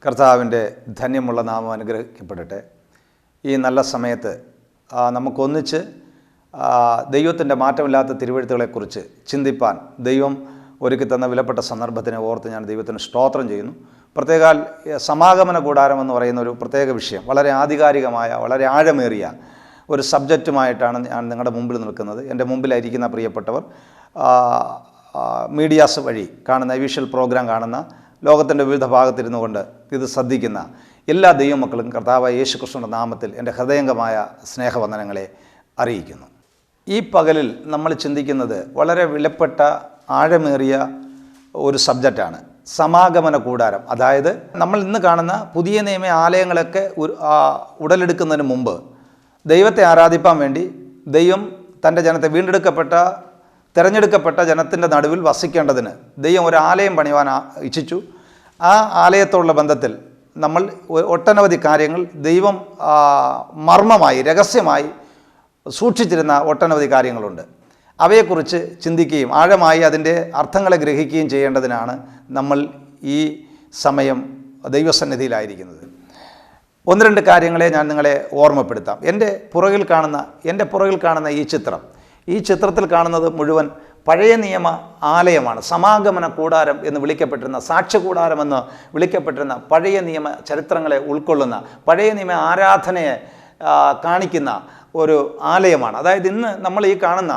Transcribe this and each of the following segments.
കർത്താവിൻ്റെ ധന്യമുള്ള നാമം അനുഗ്രഹിക്കപ്പെടട്ടെ. ഈ നല്ല സമയത്ത് നമുക്കൊന്നിച്ച് ദൈവത്തിൻ്റെ മാറ്റമില്ലാത്ത തിരുവെഴുത്തുകളെക്കുറിച്ച് ചിന്തിപ്പാൻ ദൈവം ഒരുക്കി തന്ന വിലപ്പെട്ട സന്ദർഭത്തിനെ ഓർത്ത് ഞാൻ ദൈവത്തിന് സ്തോത്രം ചെയ്യുന്നു. പ്രത്യേകാൽ സമാഗമന കൂടാരം എന്ന് പറയുന്ന ഒരു പ്രത്യേക വിഷയം, വളരെ ആധികാരികമായ, വളരെ ആഴമേറിയ ഒരു സബ്ജക്റ്റുമായിട്ടാണ് ഞാൻ നിങ്ങളുടെ മുമ്പിൽ നിൽക്കുന്നത്. എൻ്റെ മുമ്പിലായിരിക്കുന്ന പ്രിയപ്പെട്ടവർ മീഡിയാസ് വഴി കാണുന്ന വിഷ്വൽ പ്രോഗ്രാം കാണുന്ന, ലോകത്തിൻ്റെ വിവിധ ഭാഗത്തിരുന്നു കൊണ്ട് ഇത് ശ്രദ്ധിക്കുന്ന എല്ലാ ദൈവമക്കളും കർത്താവായ യേശുക്രിസ്തുവിൻ്റെ നാമത്തിൽ എൻ്റെ ഹൃദയംഗമായ സ്നേഹവന്ദനങ്ങളെ അറിയിക്കുന്നു. ഈ പകലിൽ നമ്മൾ ചിന്തിക്കുന്നത് വളരെ വിലപ്പെട്ട ആഴമേറിയ ഒരു സബ്ജക്റ്റാണ്, സമാഗമന കൂടാരം. അതായത് നമ്മൾ ഇന്ന് കാണുന്ന പുതിയ നിയമ ആലയങ്ങളൊക്കെ ഉടലെടുക്കുന്നതിന് മുമ്പ് ദൈവത്തെ ആരാധിപ്പാൻ വേണ്ടി ദൈവം തൻ്റെ ജനത്തെ തിരഞ്ഞെടുക്കപ്പെട്ട ജനത്തിൻ്റെ നടുവിൽ വസിക്കേണ്ടതിന് ദൈവം ഒരു ആലയം പണിയുവാൻ ഇച്ഛിച്ചു. ആ ആലയത്തോടുള്ള ബന്ധത്തിൽ നമ്മൾ ഒട്ടനവധി കാര്യങ്ങൾ ദൈവം മർമ്മമായി, രഹസ്യമായി സൂക്ഷിച്ചിരുന്ന ഒട്ടനവധി കാര്യങ്ങളുണ്ട്. അവയെക്കുറിച്ച് ചിന്തിക്കുകയും ആഴമായി അതിൻ്റെ അർത്ഥങ്ങളെ ഗ്രഹിക്കുകയും ചെയ്യേണ്ടതിനാണ് നമ്മൾ ഈ സമയം ദൈവസന്നിധിയിലായിരിക്കുന്നത്. ഒന്ന് രണ്ട് കാര്യങ്ങളെ ഞാൻ നിങ്ങളെ ഓർമ്മപ്പെടുത്താം. എൻ്റെ പുറകിൽ കാണുന്ന ഈ ചിത്രത്തിൽ കാണുന്നത് മുഴുവൻ പഴയ നിയമ ആലയമാണ്. സമാഗമന കൂടാരം എന്ന് വിളിക്കപ്പെട്ടിരുന്ന, സാക്ഷ്യകൂടാരമെന്ന് വിളിക്കപ്പെട്ടിരുന്ന പഴയ നിയമ ചരിത്രങ്ങളെ ഉൾക്കൊള്ളുന്ന, പഴയ നിയമ ആരാധനയെ കാണിക്കുന്ന ഒരു ആലയമാണ്. അതായത് ഇന്ന് നമ്മൾ ഈ കാണുന്ന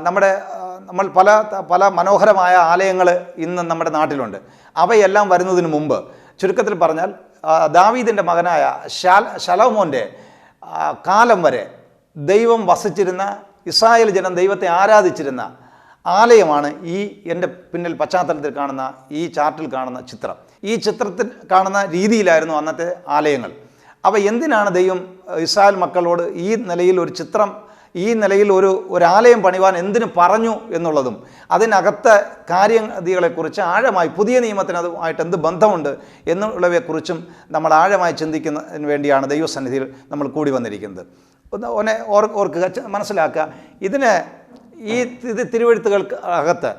നമ്മൾ പല മനോഹരമായ ആലയങ്ങൾ ഇന്ന് നമ്മുടെ നാട്ടിലുണ്ട്. അവയെല്ലാം വരുന്നതിന് മുമ്പ്, ചുരുക്കത്തിൽ പറഞ്ഞാൽ ദാവീദിൻ്റെ മകനായ ശലോമോൻ്റെ കാലം വരെ ദൈവം വസിച്ചിരുന്ന, ഇസ്രായേൽ ജനം ദൈവത്തെ ആരാധിച്ചിരുന്ന ആലയമാണ് ഈ എൻ്റെ പിന്നിൽ പശ്ചാത്തലത്തിൽ കാണുന്ന ഈ ചാർട്ടിൽ കാണുന്ന ചിത്രം. ഈ ചിത്രത്തിൽ കാണുന്ന രീതിയിലായിരുന്നു അന്നത്തെ ആലയങ്ങൾ. അവ എന്തിനാണ് ദൈവം ഇസ്രായേൽ മക്കളോട് ഈ നിലയിൽ ഒരു ആലയം പണിവാൻ എന്തിനു പറഞ്ഞു എന്നുള്ളതും അതിനകത്തെ കാര്യങ്ങളെക്കുറിച്ച് ആഴമായി, പുതിയ നിയമത്തിനതുമായിട്ട് എന്ത് ബന്ധമുണ്ട് എന്നുള്ളവയെക്കുറിച്ചും നമ്മൾ ആഴമായി ചിന്തിക്കുന്നതിന് വേണ്ടിയാണ് ദൈവസന്നിധിയിൽ നമ്മൾ കൂടി വന്നിരിക്കുന്നത്. ഒന്ന് ഓർക്കുക, മനസ്സിലാക്കുക. ഈ തിരുവെഴുത്തുകൾക്ക് അകത്ത്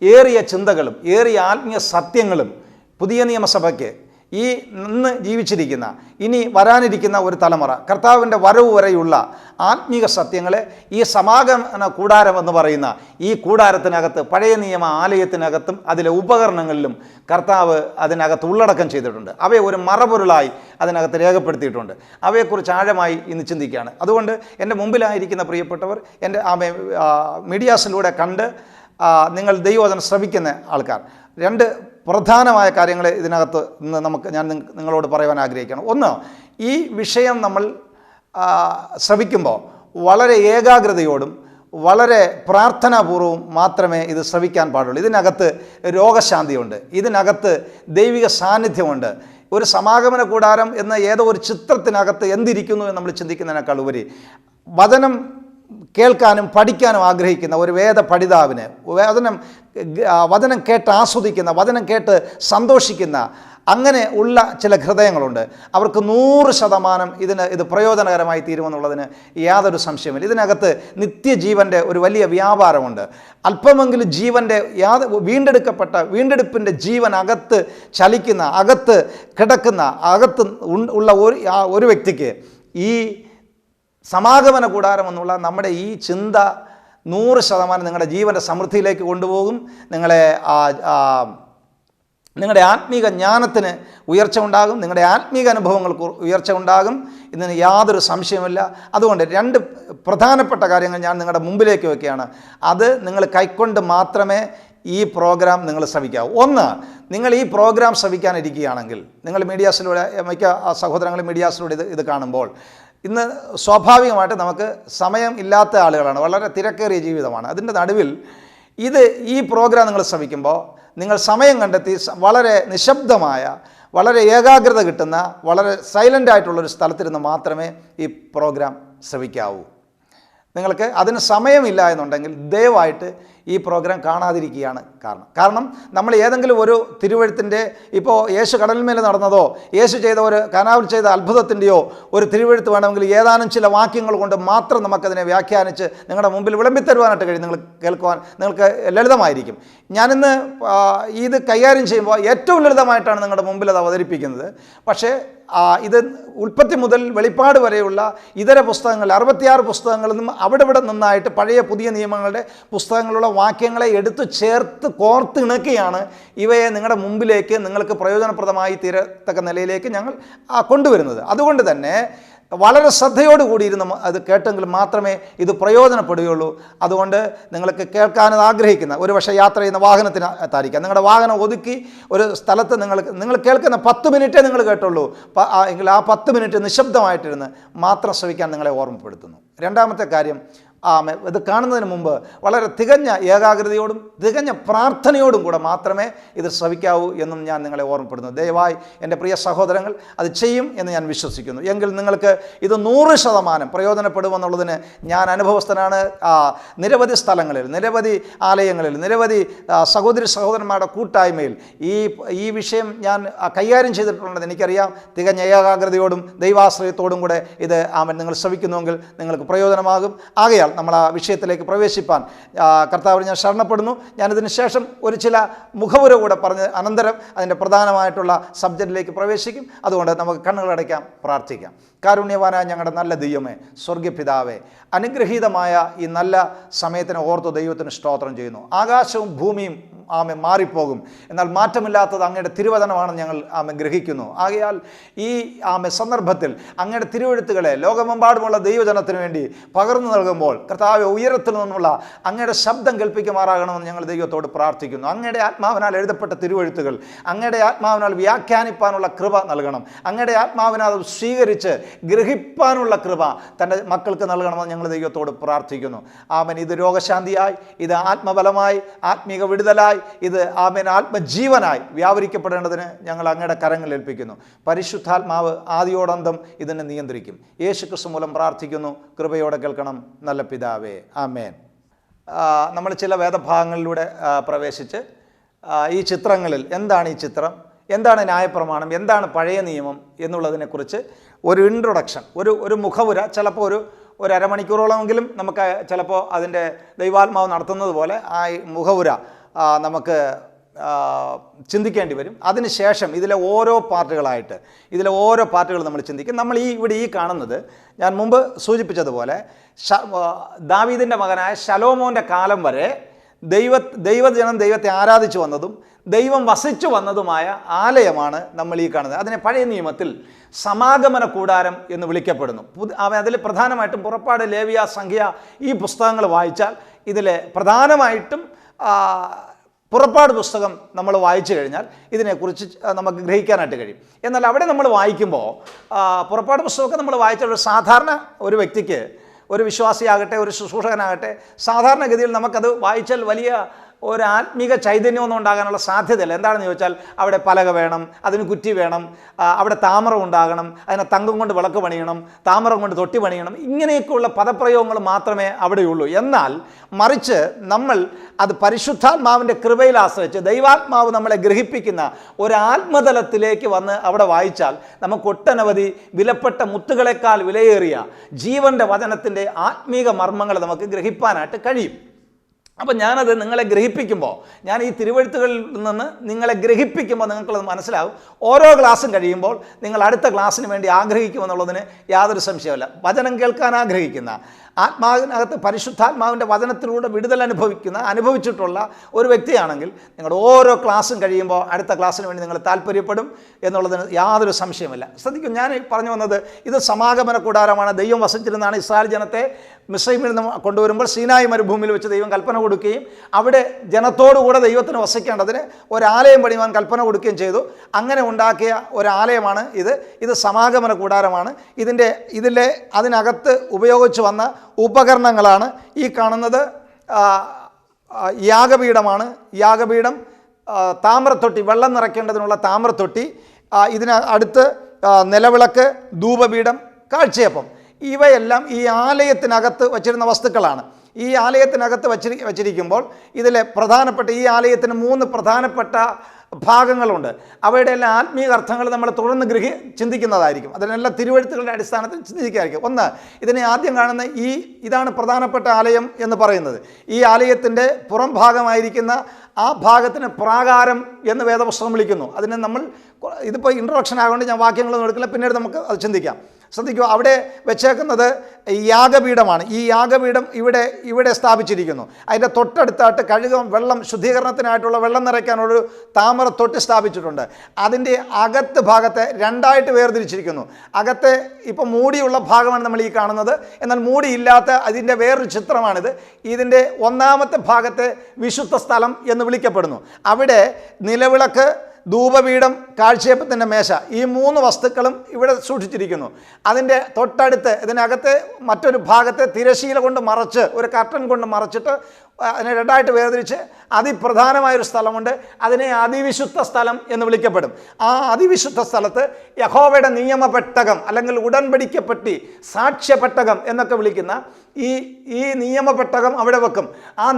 ഏറിയ ചിന്തകളും ഏറിയ ആത്മീയ സത്യങ്ങളും പുതിയ നിയമസഭയ്ക്ക്, ഈ ഇന്ന് ജീവിച്ചിരിക്കുന്ന, ഇനി വരാനിരിക്കുന്ന ഒരു തലമുറ, കർത്താവിൻ്റെ വരവ് വരെയുള്ള ആത്മീക സത്യങ്ങളെ ഈ സമാഗമന കൂടാരം എന്ന് പറയുന്ന ഈ കൂടാരത്തിനകത്ത്, പഴയ നിയമ ആലയത്തിനകത്തും അതിലെ ഉപകരണങ്ങളിലും കർത്താവ് അതിനകത്ത് ഉള്ളടക്കം ചെയ്തിട്ടുണ്ട്. അവയെ ഒരു മറപൊരുളായി അതിനകത്ത് രേഖപ്പെടുത്തിയിട്ടുണ്ട്. അവയെക്കുറിച്ച് ആഴമായി ഇന്ന് ചിന്തിക്കുകയാണ്. അതുകൊണ്ട് എൻ്റെ മുമ്പിലായിരിക്കുന്ന പ്രിയപ്പെട്ടവർ, എൻ്റെ മീഡിയാസിലൂടെ കണ്ട് നിങ്ങൾ ദൈവവചനം ശ്രവിക്കുന്ന ആൾക്കാർ, രണ്ട് പ്രധാനമായ കാര്യങ്ങൾ ഇതിനകത്ത് ഇന്ന് ഞാൻ നിങ്ങളോട് പറയുവാൻ ആഗ്രഹിക്കണം. ഒന്ന്, ഈ വിഷയം നമ്മൾ ശ്രവിക്കുമ്പോൾ വളരെ ഏകാഗ്രതയോടും വളരെ പ്രാർത്ഥനാപൂർവ്വം മാത്രമേ ഇത് ശ്രവിക്കാൻ പാടുള്ളൂ. ഇതിനകത്ത് രോഗശാന്തിയുണ്ട്, ഇതിനകത്ത് ദൈവിക സാന്നിധ്യമുണ്ട്. ഒരു സമാഗമന കൂടാരം എന്ന ഏതോ ഒരു ചിത്രത്തിനകത്ത് എന്തിരിക്കുന്നു എന്ന് നമ്മൾ ചിന്തിക്കുന്നതിനേക്കാൾ ഉപരി വചനം കേൾക്കാനും പഠിക്കാനും ആഗ്രഹിക്കുന്ന ഒരു വേദ പഠിതാവിന്, വചനം കേട്ട് ആസ്വദിക്കുന്ന, വചനം കേട്ട് സന്തോഷിക്കുന്ന അങ്ങനെ ഉള്ള ചില ഹൃദയങ്ങളുണ്ട്. അവർക്ക് 100% ഇത് പ്രയോജനകരമായി തീരുമെന്നുള്ളതിന് യാതൊരു സംശയമില്ല. ഇതിനകത്ത് നിത്യജീവൻ്റെ ഒരു വലിയ വ്യാപാരമുണ്ട്. അല്പമെങ്കിലും ജീവൻ്റെ വീണ്ടെടുപ്പിൻ്റെ ജീവൻ അകത്ത് ചലിക്കുന്ന, അകത്ത് കിടക്കുന്ന, അകത്ത് ഉള്ള ഒരു വ്യക്തിക്ക് ഈ സമാഗമന കൂടാരം എന്നുള്ള നമ്മുടെ ഈ ചിന്ത 100% നിങ്ങളുടെ ജീവൻ്റെ സമൃദ്ധിയിലേക്ക് കൊണ്ടുപോകും. നിങ്ങളുടെ ആത്മീക ജ്ഞാനത്തിന് ഉയർച്ച ഉണ്ടാകും, നിങ്ങളുടെ ആത്മീക അനുഭവങ്ങൾക്ക് ഉയർച്ച ഉണ്ടാകും. ഇതിന് യാതൊരു സംശയമില്ല. അതുകൊണ്ട് രണ്ട് പ്രധാനപ്പെട്ട കാര്യങ്ങൾ ഞാൻ നിങ്ങളുടെ മുമ്പിലേക്ക് വയ്ക്കുകയാണ്. അത് നിങ്ങൾ കൈക്കൊണ്ട് മാത്രമേ ഈ പ്രോഗ്രാം നിങ്ങൾ ശ്രവിക്കാവൂ. ഒന്ന്, നിങ്ങൾ ഈ പ്രോഗ്രാം ശ്രവിക്കാനിരിക്കുകയാണെങ്കിൽ, നിങ്ങൾ മീഡിയാസിലൂടെ, മിക്ക സഹോദരങ്ങളും മീഡിയാസിലൂടെ ഇത് കാണുമ്പോൾ, ഇന്ന് സ്വാഭാവികമായിട്ട് നമുക്ക് സമയം ഇല്ലാത്ത ആളുകളാണ്, വളരെ തിരക്കേറിയ ജീവിതമാണ്. അതിൻ്റെ നടുവിൽ ഈ പ്രോഗ്രാം നിങ്ങൾ ശ്രവിക്കുമ്പോൾ നിങ്ങൾ സമയം കണ്ടെത്തി വളരെ നിശബ്ദമായ, വളരെ ഏകാഗ്രത കിട്ടുന്ന, വളരെ സൈലൻ്റ് ആയിട്ടുള്ളൊരു സ്ഥലത്തിരുന്ന് മാത്രമേ ഈ പ്രോഗ്രാം ശ്രവിക്കാവൂ. നിങ്ങൾക്ക് അതിന് സമയമില്ല എന്നുണ്ടെങ്കിൽ ദയവായിട്ട് ഈ പ്രോഗ്രാം കാണാതിരിക്കുകയാണ് കാരണം നമ്മൾ ഏതെങ്കിലും ഒരു തിരുവഴുത്തിൻ്റെ, ഇപ്പോൾ യേശു കടലിന്മേൽ നടന്നതോ യേശു ചെയ്ത ഒരു കനാവിൽ ചെയ്ത അത്ഭുതത്തിൻ്റെയോ ഒരു തിരുവഴുത്ത് വേണമെങ്കിൽ ഏതാനും ചില വാക്യങ്ങൾ കൊണ്ട് മാത്രം നമുക്കതിനെ വ്യാഖ്യാനിച്ച് നിങ്ങളുടെ മുമ്പിൽ വിളമ്പിത്തരുവാനായിട്ട് കഴിയും. നിങ്ങൾ കേൾക്കുവാൻ നിങ്ങൾക്ക് ലളിതമായിരിക്കും. ഞാനിന്ന് ഇത് കൈകാര്യം ചെയ്യുമ്പോൾ ഏറ്റവും ലളിതമായിട്ടാണ് നിങ്ങളുടെ മുമ്പിൽ അത് അവതരിപ്പിക്കുന്നത്. പക്ഷേ ഇത് ഉൽപ്പത്തി മുതൽ വെളിപ്പാട് വരെയുള്ള ഇതര പുസ്തകങ്ങൾ 66 പുസ്തകങ്ങളിൽ നിന്നും അവിടെ നിന്നായിട്ട് പഴയ പുതിയ നിയമങ്ങളുടെ പുസ്തകങ്ങളിലുള്ള വാക്യങ്ങളെ എടുത്തു ചേർത്ത് കോർത്തിണക്കിയാണ് ഇവയെ നിങ്ങളുടെ മുമ്പിലേക്ക് നിങ്ങൾക്ക് പ്രയോജനപ്രദമായി തീരത്തക്ക നിലയിലേക്ക് ഞങ്ങൾ കൊണ്ടുവരുന്നത്. അതുകൊണ്ട് തന്നെ വളരെ ശ്രദ്ധയോടുകൂടി ഇരുന്ന് അത് കേട്ടെങ്കിൽ മാത്രമേ ഇത് പ്രയോജനപ്പെടുകയുള്ളൂ. അതുകൊണ്ട് നിങ്ങൾക്ക് കേൾക്കാനത് ആഗ്രഹിക്കുന്ന, ഒരു പക്ഷേ യാത്ര ചെയ്യുന്ന വാഹനത്തിനകത്തായിരിക്കാം, നിങ്ങളുടെ വാഹനം ഒതുക്കി ഒരു സ്ഥലത്ത് നിങ്ങൾ കേൾക്കുന്ന 10 മിനിറ്റേ നിങ്ങൾ കേട്ടുള്ളൂ എങ്കിൽ ആ 10 മിനിറ്റ് നിശബ്ദമായിട്ടിരുന്ന് മാത്രം ശ്രവിക്കാൻ നിങ്ങളെ ഓർമ്മപ്പെടുത്തുന്നു. രണ്ടാമത്തെ കാര്യം, ഇത് കാണുന്നതിന് മുമ്പ് വളരെ തികഞ്ഞ ഏകാഗ്രതയോടും തികഞ്ഞ പ്രാർത്ഥനയോടും കൂടെ മാത്രമേ ഇത് ശ്രവിക്കാവൂ എന്നും ഞാൻ നിങ്ങളെ ഓർമ്മപ്പെടുന്നു. ദയവായി എൻ്റെ പ്രിയ സഹോദരങ്ങൾ അത് ചെയ്യും എന്ന് ഞാൻ വിശ്വസിക്കുന്നു. എങ്കിൽ നിങ്ങൾക്ക് ഇത് 100% പ്രയോജനപ്പെടുമെന്നുള്ളതിന് ഞാൻ അനുഭവസ്ഥനാണ്. നിരവധി സ്ഥലങ്ങളിൽ, നിരവധി ആലയങ്ങളിൽ, നിരവധി സഹോദരി സഹോദരന്മാരുടെ കൂട്ടായ്മയിൽ ഈ വിഷയം ഞാൻ കൈകാര്യം ചെയ്തിട്ടുള്ളത് എനിക്കറിയാം. തികഞ്ഞ ഏകാഗ്രതയോടും ദൈവാശ്രയത്തോടും കൂടെ ഇത് നിങ്ങൾ ശ്രവിക്കുന്നുവെങ്കിൽ നിങ്ങൾക്ക് പ്രയോജനമാകും. ആകയാൽ നമ്മൾ ആ വിഷയത്തിലേക്ക് പ്രവേശിപ്പാൻ കർത്താവിനെ ഞാൻ ശരണപ്പെടുന്നു. ഞാനിതിന് ശേഷം ഒരു ചില മുഖവുര കൂടെ പറഞ്ഞ് അനന്തരം അതിൻ്റെ പ്രധാനമായിട്ടുള്ള സബ്ജക്റ്റിലേക്ക് പ്രവേശിക്കും. അതുകൊണ്ട് നമുക്ക് കണ്ണുകളടയ്ക്കാം, പ്രാർത്ഥിക്കാം. കാരുണ്യവാനായ ഞങ്ങളുടെ നല്ല ദൈവമേ, സ്വർഗ്ഗപിതാവേ, അനുഗ്രഹീതമായ ഈ നല്ല സമയത്തിന് ഓർത്ത് ദൈവത്തിന് സ്തോത്രം ചെയ്യുന്നു. ആകാശവും ഭൂമിയും മാറിപ്പോകും, എന്നാൽ മാറ്റമില്ലാത്തത് അങ്ങയുടെ തിരുവചനമാണെന്ന് ഞങ്ങൾ ഗ്രഹിക്കുന്നു. ആകയാൽ ഈ സന്ദർഭത്തിൽ അങ്ങയുടെ തിരുവെഴുത്തുകളെ ലോകമെമ്പാടുമുള്ള ദൈവജനത്തിന് വേണ്ടി പകർന്നു നൽകുമ്പോൾ കർത്താവേ, ഉയരത്തിൽ നിന്നുള്ള അങ്ങയുടെ ശബ്ദം കേൾപ്പിക്കുമാറാകണമെന്ന് ഞങ്ങൾ ദൈവത്തോട് പ്രാർത്ഥിക്കുന്നു. അങ്ങയുടെ ആത്മാവിനാൽ എഴുതപ്പെട്ട തിരുവെഴുത്തുകൾ അങ്ങയുടെ ആത്മാവിനാൽ വ്യാഖ്യാനിപ്പാനുള്ള കൃപ നൽകണം. അങ്ങയുടെ ആത്മാവിനാൽ അത് സ്വീകരിച്ച് ഗ്രഹിപ്പാനുള്ള കൃപ തൻ്റെ മക്കൾക്ക് നൽകണമെന്ന് ഞങ്ങൾ ദൈവത്തോട് പ്രാർത്ഥിക്കുന്നു. ആമേൻ. ഇത് രോഗശാന്തിയായി, ഇത് ആത്മബലമായി, ആത്മീക വിടുതലായി, ഇത് ആത്മജീവനായി വ്യാപരിക്കപ്പെടേണ്ടതിന് ഞങ്ങൾ അങ്ങയുടെ കരങ്ങളിൽ ഏൽപ്പിക്കുന്നു. പരിശുദ്ധാത്മാവ് ആദിയോടന്തം ഇതിനെ നിയന്ത്രിക്കും. യേശുക്രിസ്തു മൂലം പ്രാർത്ഥിക്കുന്നു. കൃപയോടെ കേൾക്കണം നല്ല പിതാവേ, ആമേൻ. നമ്മൾ ചില വേദഭാഗങ്ങളിലൂടെ പ്രവേശിച്ച് ഈ ചിത്രങ്ങളിൽ എന്താണ് ഈ ചിത്രം, എന്താണ് ന്യായപ്രമാണം, എന്താണ് പഴയ നിയമം എന്നുള്ളതിനെക്കുറിച്ച് ഒരു ഇൻട്രൊഡക്ഷൻ, ഒരു മുഖവുര, ചിലപ്പോൾ ഒരു അരമണിക്കൂറോളമെങ്കിലും നമുക്ക് ചിലപ്പോൾ അതിൻ്റെ ദൈവാത്മാവ് നടത്തുന്നത് പോലെ ആ മുഖവുര നമുക്ക് ചിന്തിക്കേണ്ടി വരും. അതിനുശേഷം ഇതിലെ ഓരോ പാർട്ടുകൾ നമ്മൾ ചിന്തിക്കും. നമ്മൾ ഇവിടെ കാണുന്നത് ഞാൻ മുമ്പ് സൂചിപ്പിച്ചതുപോലെ ദാവീദിൻ്റെ മകനായ ശലോമോൻ്റെ കാലം വരെ ദൈവജനം ദൈവത്തെ ആരാധിച്ചു വന്നതും ദൈവം വസിച്ചു വന്നതുമായ ആലയമാണ് നമ്മൾ ഈ കാണുന്നത്. അതിനെ പഴയ നിയമത്തിൽ സമാഗമന കൂടാരം എന്ന് വിളിക്കപ്പെടുന്നു. അതിൽ പ്രധാനമായിട്ടും പുറപ്പാട്, ലേവ്യ, സംഖ്യ ഈ പുസ്തകങ്ങൾ വായിച്ചാൽ ഇതിലെ പ്രധാനമായിട്ടും പുറപ്പാട് പുസ്തകം നമ്മൾ വായിച്ചു കഴിഞ്ഞാൽ ഇതിനെക്കുറിച്ച് നമുക്ക് ഗ്രഹിക്കാനായിട്ട് കഴിയും. എന്നാൽ അവിടെ നമ്മൾ വായിക്കുമ്പോൾ പുറപ്പാട് പുസ്തകമൊക്കെ നമ്മൾ വായിച്ച ഒരു സാധാരണ ഒരു വ്യക്തിക്ക്, ഒരു വിശ്വാസിയാകട്ടെ, ഒരു ശുശ്രൂഷകനാകട്ടെ, സാധാരണഗതിയിൽ നമുക്കത് വായിച്ചാൽ വലിയ ഒരു ആത്മീക ചൈതന്യമൊന്നും ഉണ്ടാകാനുള്ള സാധ്യതയില്ല. എന്താണെന്ന് ചോദിച്ചാൽ അവിടെ പലക വേണം, അതിന് കുറ്റി വേണം, അവിടെ താമരം ഉണ്ടാകണം, അതിനെ തങ്കം കൊണ്ട് വിളക്ക് പണിയണം, താമരം കൊണ്ട് തൊട്ടി പണിയണം, ഇങ്ങനെയൊക്കെയുള്ള പദപ്രയോഗങ്ങൾ മാത്രമേ അവിടെയുള്ളൂ. എന്നാൽ മറിച്ച് നമ്മൾ അത് പരിശുദ്ധാത്മാവിൻ്റെ കൃപയിൽ ആശ്രയിച്ച് ദൈവാത്മാവ് നമ്മളെ ഗ്രഹിപ്പിക്കുന്ന ഒരു ആത്മതലത്തിലേക്ക് വന്ന് അവിടെ വായിച്ചാൽ നമുക്ക് ഒട്ടനവധി വിലപ്പെട്ട മുത്തുകളെക്കാൾ വിലയേറിയ ജീവൻ്റെ വചനത്തിൻ്റെ ആത്മീക മർമ്മങ്ങൾ നമുക്ക് ഗ്രഹിപ്പാനായിട്ട് കഴിയും. അപ്പം ഞാനത് നിങ്ങളെ ഗ്രഹിപ്പിക്കുമ്പോൾ, ഞാൻ ഈ തിരുവെഴുത്തുകളിൽ നിന്ന് നിങ്ങളെ ഗ്രഹിപ്പിക്കുമ്പോൾ നിങ്ങൾക്കത് മനസ്സിലാവും. ഓരോ ക്ലാസ്സും കഴിയുമ്പോൾ നിങ്ങൾ അടുത്ത ക്ലാസ്സിന് വേണ്ടി ആഗ്രഹിക്കുമെന്നുള്ളതിന് യാതൊരു സംശയമില്ല. വചനം കേൾക്കാൻ ആഗ്രഹിക്കുന്ന, ആത്മാവിനകത്ത് പരിശുദ്ധാത്മാവിൻ്റെ വചനത്തിലൂടെ വിടുതൽ അനുഭവിച്ചിട്ടുള്ള ഒരു വ്യക്തിയാണെങ്കിൽ നിങ്ങളുടെ ഓരോ ക്ലാസ്സും കഴിയുമ്പോൾ അടുത്ത ക്ലാസ്സിന് വേണ്ടി നിങ്ങൾ താല്പര്യപ്പെടും എന്നുള്ളതിന് യാതൊരു സംശയമില്ല. ശ്രദ്ധിക്കും, ഞാൻ പറഞ്ഞു വന്നത് ഇത് സമാഗമന കൂടാരമാണ്. ദൈവം വസിച്ചിരുന്നാണ് ഇസ്രായേൽ ജനത്തെ മിസ്രൈമിൽ നിന്ന് കൊണ്ടുവരുമ്പോൾ സീനായി മരുഭൂമിയിൽ വെച്ച് ദൈവം കൽപ്പന കൊടുക്കുകയും അവിടെ ജനത്തോടുകൂടെ ദൈവത്തിന് വസിക്കേണ്ടതിന് ഒരാലയം പണിയുവാൻ കൽപ്പന കൊടുക്കുകയും ചെയ്തു. അങ്ങനെ ഉണ്ടാക്കിയ ഒരാലയമാണ് ഇത് സമാഗമന കൂടാരമാണ്. അതിനകത്ത് ഉപയോഗിച്ച് വന്ന ഉപകരണങ്ങളാണ് ഈ കാണുന്നത്. യാഗപീഠമാണ്. യാഗപീഠം, താമ്രത്തൊട്ടി, വെള്ളം നിറയ്ക്കേണ്ടതിനുള്ള താമ്രത്തൊട്ടി, ഇതിന് അടുത്ത് നിലവിളക്ക്, ധൂപപീഠം, കാഴ്ചയപ്പം, ഇവയെല്ലാം ഈ ആലയത്തിനകത്ത് വച്ചിരുന്ന വസ്തുക്കളാണ്. ഈ ആലയത്തിനകത്ത് വച്ചിരിക്കുമ്പോൾ ഇതിലെ പ്രധാനപ്പെട്ട ഈ ആലയത്തിന് 3 പ്രധാനപ്പെട്ട ഭാഗങ്ങളുണ്ട്. അവയുടെ എല്ലാം ആത്മീയ അർത്ഥങ്ങൾ നമ്മൾ തുടർന്ന് ചിന്തിക്കുന്നതായിരിക്കും. അതിനെല്ലാം തിരുവെഴുത്തുകളുടെ അടിസ്ഥാനത്തിൽ ചിന്തിക്കുകയായിരിക്കും. ഒന്ന്, ഇതിനെ ആദ്യം കാണുന്ന ഇതാണ് പ്രധാനപ്പെട്ട ആലയം എന്ന് പറയുന്നത്. ഈ ആലയത്തിൻ്റെ പുറം ഭാഗമായിരിക്കുന്ന ആ ഭാഗത്തിന് പ്രാകാരം എന്ന് വേദപുസ്തകം വിളിക്കുന്നു. അതിനെ നമ്മൾ ഇതിപ്പോൾ ഇൻട്രൊഡക്ഷൻ ആയതുകൊണ്ട് ഞാൻ വാക്യങ്ങളൊന്നും എടുക്കില്ല, പിന്നീട് നമുക്ക് അത് ചിന്തിക്കാം. ശ്രദ്ധിക്കുക, അവിടെ വെച്ചേക്കുന്നത് യാഗപീഠമാണ്. ഈ യാഗപീഠം ഇവിടെ സ്ഥാപിച്ചിരിക്കുന്നു. അതിൻ്റെ തൊട്ടടുത്തായിട്ട് കഴുകം വെള്ളം ശുദ്ധീകരണത്തിനായിട്ടുള്ള വെള്ളം നിറയ്ക്കാനുള്ളൊരു താമര തൊട്ടി സ്ഥാപിച്ചിട്ടുണ്ട്. അതിൻ്റെ അകത്ത് ഭാഗത്തെ 2ആയിട്ട് വേർതിരിച്ചിരിക്കുന്നു. അകത്തെ ഇപ്പോൾ മൂടിയുള്ള ഭാഗമാണ് നമ്മൾ ഈ കാണുന്നത്. എന്നാൽ മൂടിയില്ലാത്ത അതിൻ്റെ വേറൊരു ചിത്രമാണിത്. ഇതിൻ്റെ 1ാമത്തെ ഭാഗത്തെ വിശുദ്ധ സ്ഥലം എന്ന് വിളിക്കപ്പെടുന്നു. അവിടെ നിലവിളക്ക്, ധൂപപീഠം, കാഴ്ചയപ്പത്തിൻ്റെ മേശ, ഈ 3 വസ്തുക്കളും ഇവിടെ സൂക്ഷിച്ചിരിക്കുന്നു. അതിൻ്റെ തൊട്ടടുത്ത് ഇതിനകത്തെ മറ്റൊരു ഭാഗത്തെ തിരശീല കൊണ്ട് മറച്ച്, ഒരു കർട്ടൻ കൊണ്ട് മറച്ചിട്ട് അതിനെ 2ആയിട്ട് വേർതിരിച്ച് അതിപ്രധാനമായൊരു സ്ഥലമുണ്ട്. അതിനെ അതിവിശുദ്ധ സ്ഥലം എന്ന് വിളിക്കപ്പെടും. ആ അതിവിശുദ്ധ സ്ഥലത്ത് യഹോവയുടെ നിയമപെട്ടകം അല്ലെങ്കിൽ ഉടൻപടിക്കപ്പെട്ടി, സാക്ഷ്യപ്പെട്ടകം എന്നൊക്കെ വിളിക്കുന്ന ഈ നിയമപെട്ടകം അവിടെ വെക്കും. ആ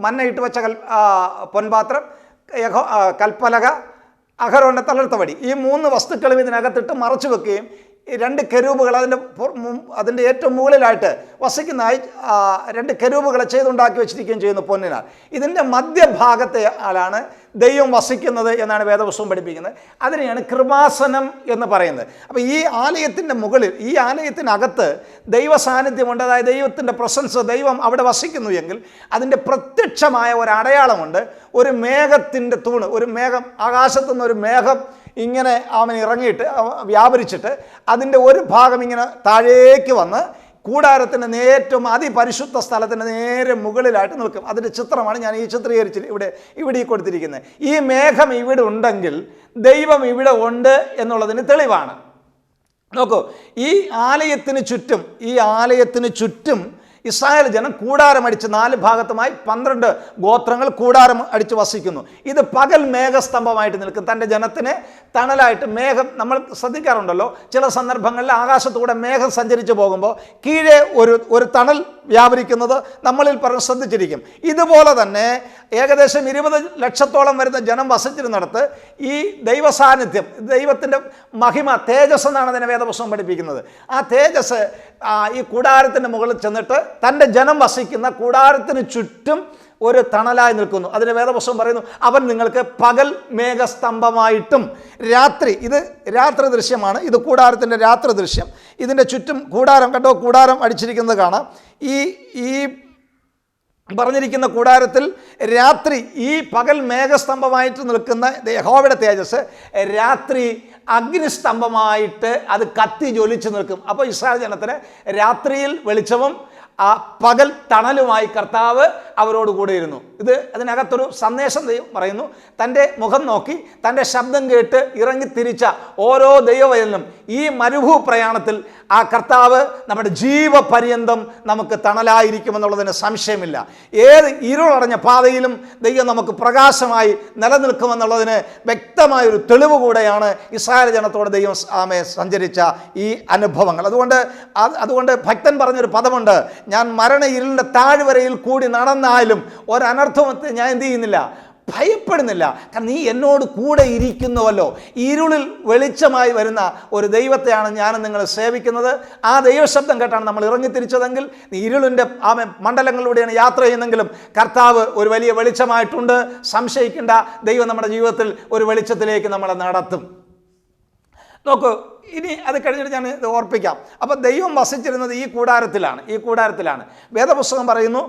മന്നയിട്ട് വെച്ച പൊൻപാത്രം, കൽപ്പലക, അഹരോന്റെ തളർത്തവടി, ഈ 3 വസ്തുക്കളും ഇതിനകത്തിട്ട് മറച്ചു വെക്കുകയും 2 കെരൂബുകൾ അതിൻ്റെ ഏറ്റവും മുകളിലായിട്ട് വസിക്കുന്നതായി 2 കെരൂബുകളെ ചെയ്തുണ്ടാക്കി വെച്ചിരിക്കുകയും ചെയ്യുന്നു പൊന്നിനാൽ. ഇതിൻ്റെ മധ്യഭാഗത്തെ ആളാണ് ദൈവം വസിക്കുന്നത് എന്നാണ് വേദപുസ്തകം പഠിപ്പിക്കുന്നത്. അതിനെയാണ് കൃപാസനം എന്ന് പറയുന്നത്. അപ്പോൾ ഈ ആലയത്തിൻ്റെ മുകളിൽ, ഈ ആലയത്തിനകത്ത് ദൈവ സാന്നിധ്യമുണ്ട്. അതായത് ദൈവത്തിൻ്റെ പ്രസൻസ്, ദൈവം അവിടെ വസിക്കുന്നു എങ്കിൽ അതിൻ്റെ പ്രത്യക്ഷമായ ഒരു അടയാളമുണ്ട്. ഒരു മേഘത്തിൻ്റെ തൂണ്, ഒരു മേഘം, ആകാശത്തുനിന്ന് ഒരു മേഘം ഇങ്ങനെ അവൻ ഇറങ്ങിയിട്ട് വ്യാപരിച്ചിട്ട് അതിൻ്റെ ഒരു ഭാഗം ഇങ്ങനെ താഴേക്ക് വന്ന് കൂടാരത്തിൻ്റെ ഏറ്റവും അതിപരിശുദ്ധ സ്ഥലത്തിൻ്റെ നേരെ മുകളിലായിട്ട് നിൽക്കും. അതിൻ്റെ ചിത്രമാണ് ഞാൻ ഈ ചിത്രീകരിച്ച് ഇവിടെ കൊടുത്തിരിക്കുന്നത്. ഈ മേഘം ഇവിടെ ഉണ്ടെങ്കിൽ ദൈവം ഇവിടെ ഉണ്ട് എന്നുള്ളതിന് തെളിവാണ്. നോക്കൂ, ഈ ആലയത്തിന് ചുറ്റും ഇസ്രായേൽ ജനം കൂടാരം അടിച്ച് 4 ഭാഗത്തുമായി 12 ഗോത്രങ്ങൾ കൂടാരം അടിച്ച് വസിക്കുന്നു. ഇത് പകൽ മേഘസ്തംഭമായിട്ട് നിൽക്കും. തൻ്റെ ജനത്തിന് തണലായിട്ട് മേഘം, നമ്മൾ ശ്രദ്ധിക്കാറുണ്ടല്ലോ, ചില സന്ദർഭങ്ങളിൽ ആകാശത്തൂടെ മേഘം സഞ്ചരിച്ച് പോകുമ്പോൾ കീഴെ ഒരു തണൽ വ്യാപരിക്കുന്നത് നമ്മളിൽ പലരും ശ്രദ്ധിച്ചിരിക്കും. ഇതുപോലെ തന്നെ ഏകദേശം 20 ലക്ഷത്തോളം വരുന്ന ജനം വസിച്ചിരുന്നിടത്ത് ഈ ദൈവ സാന്നിധ്യം, ദൈവത്തിൻ്റെ മഹിമ, തേജസ് എന്നാണ് അതിനെ വേദപുസ്തകം പഠിപ്പിക്കുന്നത്. ആ തേജസ് ഈ കൂടാരത്തിൻ്റെ മുകളിൽ ചെന്നിട്ട് തൻ്റെ ജനം വസിക്കുന്ന കൂടാരത്തിന് ചുറ്റും ഒരു തണലായി നിൽക്കുന്നു. അതിന് വേദപുസ്തകം പറയുന്നു, അവൻ നിങ്ങൾക്ക് പകൽ മേഘസ്തംഭമായിട്ടും രാത്രി, ഇത് രാത്രി ദൃശ്യമാണ്, ഇത് കൂടാരത്തിൻ്റെ രാത്രി ദൃശ്യം. ഇതിൻ്റെ ചുറ്റും കൂടാരം കണ്ടോ, കൂടാരം അടിച്ചിരിക്കുന്നത് കാണാം. ഈ പറഞ്ഞിരിക്കുന്ന കൂടാരത്തിൽ രാത്രി ഈ പകൽ മേഘസ്തംഭമായിട്ട് നിൽക്കുന്ന യഹോവയുടെ തേജസ് രാത്രി അഗ്നിസ്തംഭമായിട്ട് അത് കത്തി ജ്വലിച്ച് നിൽക്കും. അപ്പോൾ ഇസ്രായേൽ ജനത്തിന് രാത്രിയിൽ വെളിച്ചവും പകൽ തണലുമായി കർത്താവ് അവരോട് കൂടെ ഇരുന്നു. അതിനകത്തൊരു സന്ദേശം പറയുന്നു. തൻ്റെ മുഖം നോക്കി തൻ്റെ ശബ്ദം കേട്ട് ഇറങ്ങിത്തിരിച്ച ഓരോ ദൈവവൈതലും ഈ മരുഭൂ പ്രയാണത്തിൽ ആ കർത്താവ് നമ്മുടെ ജീവപര്യന്തം നമുക്ക് തണലായിരിക്കുമെന്നുള്ളതിന് സംശയമില്ല. ഏത് ഇരുളടഞ്ഞ പാതയിലും ദൈവം നമുക്ക് പ്രകാശമായി നിലനിൽക്കുമെന്നുള്ളതിന് വ്യക്തമായൊരു തെളിവ് കൂടെയാണ് ഇസ്രായേൽ ജനത്തോട് ദൈവം സഞ്ചരിച്ച ഈ അനുഭവങ്ങൾ. അതുകൊണ്ട് ഭക്തൻ പറഞ്ഞൊരു പദമുണ്ട്, ഞാൻ മരണ ഇരുളിൻ്റെ താഴ്വരയിൽ കൂടി നടന്നാലും ഒരനർത്ഥമത്തെ ഞാൻ എന്ത് ചെയ്യുന്നില്ല, ഭയപ്പെടുന്നില്ല. കാരണം നീ എന്നോട് കൂടെ ഇരിക്കുന്നുവല്ലോ. ഇരുളിൽ വെളിച്ചമായി വരുന്ന ഒരു ദൈവത്തെയാണ് ഞാനും നിങ്ങൾ സേവിക്കുന്നത്. ആ ദൈവശബ്ദം കേട്ടാണ് നമ്മൾ ഇറങ്ങിത്തിരിച്ചതെങ്കിൽ, നീ ഇരുളിൻ്റെ മണ്ഡലങ്ങളിലൂടെയാണ് യാത്ര ചെയ്യുന്നെങ്കിലും കർത്താവ് ഒരു വലിയ വെളിച്ചമായിട്ടുണ്ട്. സംശയിക്കേണ്ട, ദൈവം നമ്മുടെ ജീവിതത്തിൽ ഒരു വെളിച്ചത്തിലേക്ക് നമ്മളെ നടത്തും. നോക്കൂ, ഇനി അത് കഴിഞ്ഞിട്ട് ഞാൻ ഇത് ഓർപ്പിക്കാം. അപ്പോൾ ദൈവം വസിച്ചിരുന്നത് ഈ കൂടാരത്തിലാണ്. വേദപുസ്തകം പറയുന്നു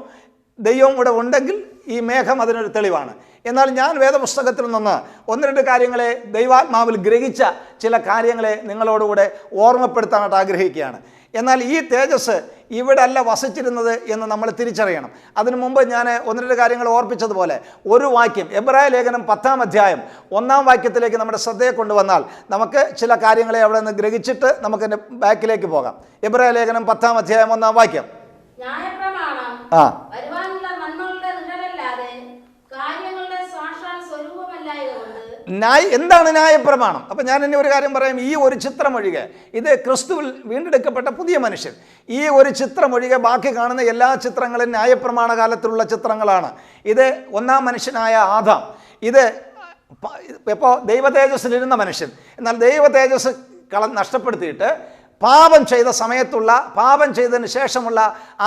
ദൈവം ഇവിടെ ഉണ്ടെങ്കിൽ ഈ മേഘം അതിനൊരു തെളിവാണ്. എന്നാൽ ഞാൻ വേദപുസ്തകത്തിൽ നിന്ന് 1-2 കാര്യങ്ങളെ ദൈവാത്മാവിൽ ഗ്രഹിച്ച ചില കാര്യങ്ങളെ നിങ്ങളോടുകൂടെ ഓർമ്മപ്പെടുത്താനായിട്ട് ആഗ്രഹിക്കുകയാണ്. എന്നാൽ ഈ തേജസ് ഇവിടെ അല്ല വസിച്ചിരുന്നത് എന്ന് നമ്മൾ തിരിച്ചറിയണം. അതിനു മുമ്പ് ഞാൻ 1-2 കാര്യങ്ങൾ ഓർപ്പിച്ചതുപോലെ ഒരു വാക്യം, എബ്രായ ലേഖനം 10-ാം അധ്യായം 1-ാം വാക്യത്തിലേക്ക് നമ്മുടെ ശ്രദ്ധയെ കൊണ്ടുവന്നാൽ നമുക്ക് ചില കാര്യങ്ങളെ അവിടെ നിന്ന് ഗ്രഹിച്ചിട്ട് നമുക്ക് ബാക്കിലേക്ക് പോകാം. എബ്രായ ലേഖനം 10-ാം അധ്യായം 1-ാം വാക്യം. എന്താണ് ന്യായപ്രമാണം? അപ്പം ഞാൻ ഇനി ഒരു കാര്യം പറയാം. ഈ ഒരു ചിത്രമൊഴികെ, ഇത് ക്രിസ്തുവിൽ വീണ്ടെടുക്കപ്പെട്ട പുതിയ മനുഷ്യൻ, ഈ ഒരു ചിത്രമൊഴികെ ബാക്കി കാണുന്ന എല്ലാ ചിത്രങ്ങളും ന്യായപ്രമാണ കാലത്തിലുള്ള ചിത്രങ്ങളാണ്. ഇത് ഒന്നാം മനുഷ്യനായ ആദാം, ഇത് ഇപ്പോൾ ദൈവ തേജസ്സിലിരുന്ന മനുഷ്യൻ, എന്നാൽ ദൈവ തേജസ് നഷ്ടപ്പെടുത്തിയിട്ട് പാപം ചെയ്ത സമയത്തുള്ള, പാപം ചെയ്തതിന് ശേഷമുള്ള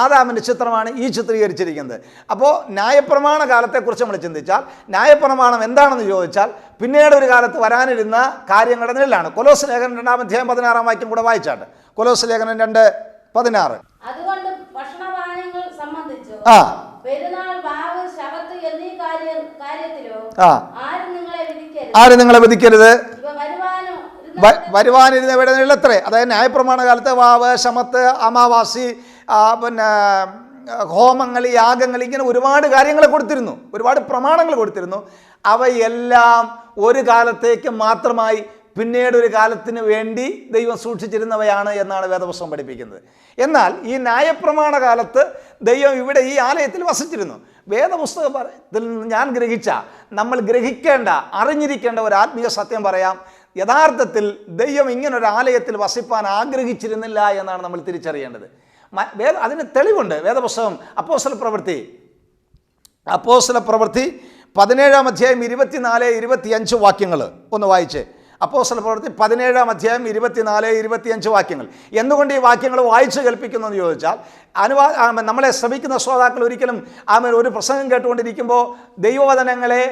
ആദാമിൻ്റെ ചിത്രമാണ് ഈ ചിത്രീകരിച്ചിരിക്കുന്നത്. അപ്പോൾ ന്യായപ്രമാണ കാലത്തെക്കുറിച്ച് നമ്മൾ ചിന്തിച്ചാൽ, ന്യായപ്രമാണം എന്താണെന്ന് ചോദിച്ചാൽ പിന്നീട് ഒരു കാലത്ത് വരാനിരുന്ന കാര്യങ്ങളുടെ നിഴലാണ്. കൊലോസ് ലേഖനം 2-ാം അധ്യായം 16-ാം വാക്യം കൂടെ വായിച്ചാട്ട്. കൊലോസ് ലേഖനം 2:16. അതുകൊണ്ട് ഭക്ഷണപാനങ്ങൾ സംബന്ധിച്ചോ പെരുന്നാൾ, വാവ്, ശബത്ത് എന്നീ കാര്യത്തിലോ ആരും നിങ്ങളെ വിധിക്കരുത്. വരുവാനിരുന്നവയുടെ നിഴലത്രേ. അതായത് ന്യായപ്രമാണ കാലത്ത് വാവ്, ശമത്ത്, അമാവാസി, പിന്നെ ഹോമങ്ങൾ, യാഗങ്ങൾ, ഇങ്ങനെ ഒരുപാട് കാര്യങ്ങൾ കൊടുത്തിരുന്നു, ഒരുപാട് പ്രമാണങ്ങൾ കൊടുത്തിരുന്നു. അവയെല്ലാം ഒരു കാലത്തേക്ക് മാത്രമായി പിന്നീട് ഒരു കാലത്തിന് വേണ്ടി ദൈവം സൂക്ഷിച്ചിരുന്നവയാണ് എന്നാണ് വേദപുസ്തകം പഠിപ്പിക്കുന്നത്. എന്നാൽ ഈ ന്യായപ്രമാണ കാലത്ത് ദൈവം ഇവിടെ ഈ ആലയത്തിൽ വസിച്ചിരുന്നു. വേദപുസ്തകത്തിൽ നിന്ന് ഞാൻ നമ്മൾ ഗ്രഹിക്കേണ്ട, അറിഞ്ഞിരിക്കേണ്ട ഒരു ആത്മീയ സത്യം പറയാം. യഥാർത്ഥത്തിൽ ദൈവം ഇങ്ങനൊരു ആലയത്തിൽ വസിപ്പാൻ ആഗ്രഹിച്ചിരുന്നില്ല എന്നാണ് നമ്മൾ തിരിച്ചറിയേണ്ടത്. അതിന് തെളിവുണ്ട്. വേദപുസ്തകം അപ്പോസ്തല പ്രവൃത്തി 17-ാം അധ്യായം 24-25 വാക്യങ്ങൾ ഒന്ന് വായിച്ച്. അപ്പോസ്തല പ്രവൃത്തി 17-ാം അധ്യായം 24-25 വാക്യങ്ങൾ. എന്തുകൊണ്ട് ഈ വാക്യങ്ങൾ വായിച്ച് കേൾപ്പിക്കുന്നു എന്ന് ചോദിച്ചാൽ, നമ്മളെ ശ്രമിക്കുന്ന ശ്രോതാക്കൾ ഒരിക്കലും ഒരു പ്രസംഗം കേട്ടുകൊണ്ടിരിക്കുമ്പോൾ ദൈവവചനങ്ങളെ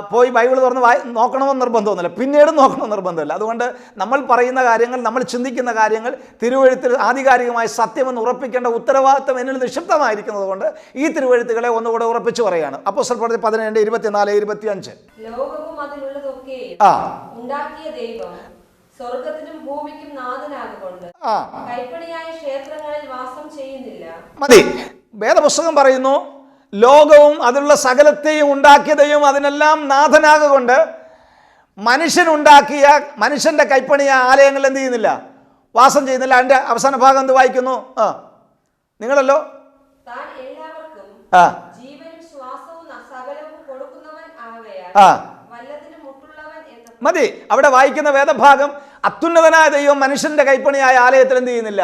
പോയി ബൈബിൾ തുറന്ന് നോക്കണമെന്ന് നിർബന്ധമൊന്നുമില്ല, പിന്നീട് നോക്കണമെന്ന് നിർബന്ധമില്ല. അതുകൊണ്ട് നമ്മൾ പറയുന്ന കാര്യങ്ങൾ, നമ്മൾ ചിന്തിക്കുന്ന കാര്യങ്ങൾ തിരുവെഴുത്തിൽ ആധികാരികമായി സത്യമെന്ന് ഉറപ്പിക്കേണ്ട ഉത്തരവാദിത്വം എന്നിൽ നിക്ഷിപ്തമായിരിക്കുന്നത് കൊണ്ട് ഈ തിരുവെഴുത്തുകളെ ഒന്നുകൂടെ ഉറപ്പിച്ചു പറയാണ്. അപ്പോസ്തല പ്രവൃത്തി 17-24-25. ലോകവും അതിലുള്ളതൊക്കെയും ഉണ്ടാക്കിയ ദൈവം സ്വർഗ്ഗത്തിനും ഭൂമിക്കും നാഥനാകൊണ്ട് കൈപ്പണിയായ ക്ഷേത്രങ്ങളിൽ വാസം ചെയ്യുന്നില്ല. മതി. വേദപുസ്തകം പറയുന്നു, ലോകവും അതിലുള്ള സകലത്തെയും ഉണ്ടാക്കിയ ദൈവം അതിനെല്ലാം നാഥനാകൊണ്ട് മനുഷ്യനുണ്ടാക്കിയ, മനുഷ്യന്റെ കൈപ്പണിയ ആലയങ്ങൾ എന്ത് ചെയ്യുന്നില്ല? വാസം ചെയ്യുന്നില്ല. അതിന്റെ അവസാന ഭാഗം എന്ത് വായിക്കുന്നു? നിങ്ങളല്ലോ മതി. അവിടെ വായിക്കുന്ന വേദഭാഗം, അത്യുന്നതനായ ദൈവം മനുഷ്യന്റെ കൈപ്പണിയായ ആലയത്തിൽ എന്ത് ചെയ്യുന്നില്ല?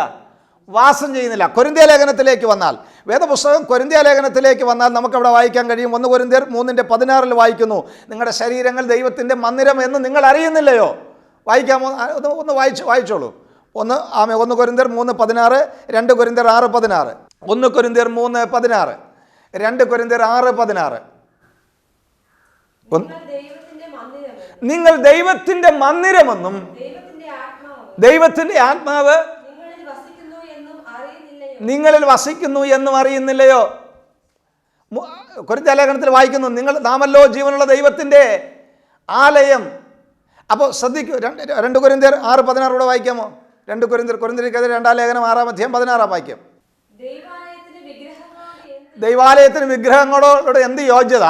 വാസം ചെയ്യുന്നില്ല. കൊരിന്ത്യ ലേഖനത്തിലേക്ക് വന്നാൽ, വേദപുസ്തകം കൊരിന്ത്യ ലേഖനത്തിലേക്ക് വന്നാൽ നമുക്കവിടെ വായിക്കാൻ കഴിയും. 1 കൊരിന്ത്യർ 3:16 വായിക്കുന്നു, നിങ്ങളുടെ ശരീരങ്ങൾ ദൈവത്തിൻ്റെ മന്ദിരം എന്ന് നിങ്ങൾ അറിയുന്നില്ലയോ? വായിക്കാമോ? ഒന്ന് വായിച്ചോളൂ. 1 കൊരിന്ത്യർ 3:16, 2 കൊരിന്ത്യർ 6:16. 1 കൊരിന്ത്യർ 3:16, 2 കൊരിന്ത്യർ 6:16. നിങ്ങൾ ദൈവത്തിൻ്റെ മന്ദിരമെന്നും ദൈവത്തിൻ്റെ ആത്മാവ് നിങ്ങളിൽ വസിക്കുന്നു എന്നും അറിയുന്നില്ലയോ? കൊരിന്ത്യ ലേഖനത്തിൽ വായിക്കുന്നു, നാമല്ലോ ജീവനുള്ള ദൈവത്തിൻ്റെ ആലയം. അപ്പോൾ ശ്രദ്ധിക്കൂ, 2 കൊരിന്ത്യർ 6:16 കൂടെ വായിക്കാമോ? 2 കൊരിന്ത്യർക്കെതിരെ 2-ാം ലേഖനം 6-ാം അധ്യായം 16-ാം വാക്യം. ദൈവാലയത്തിന് വിഗ്രഹങ്ങളോട് എന്ത് യോഗ്യത?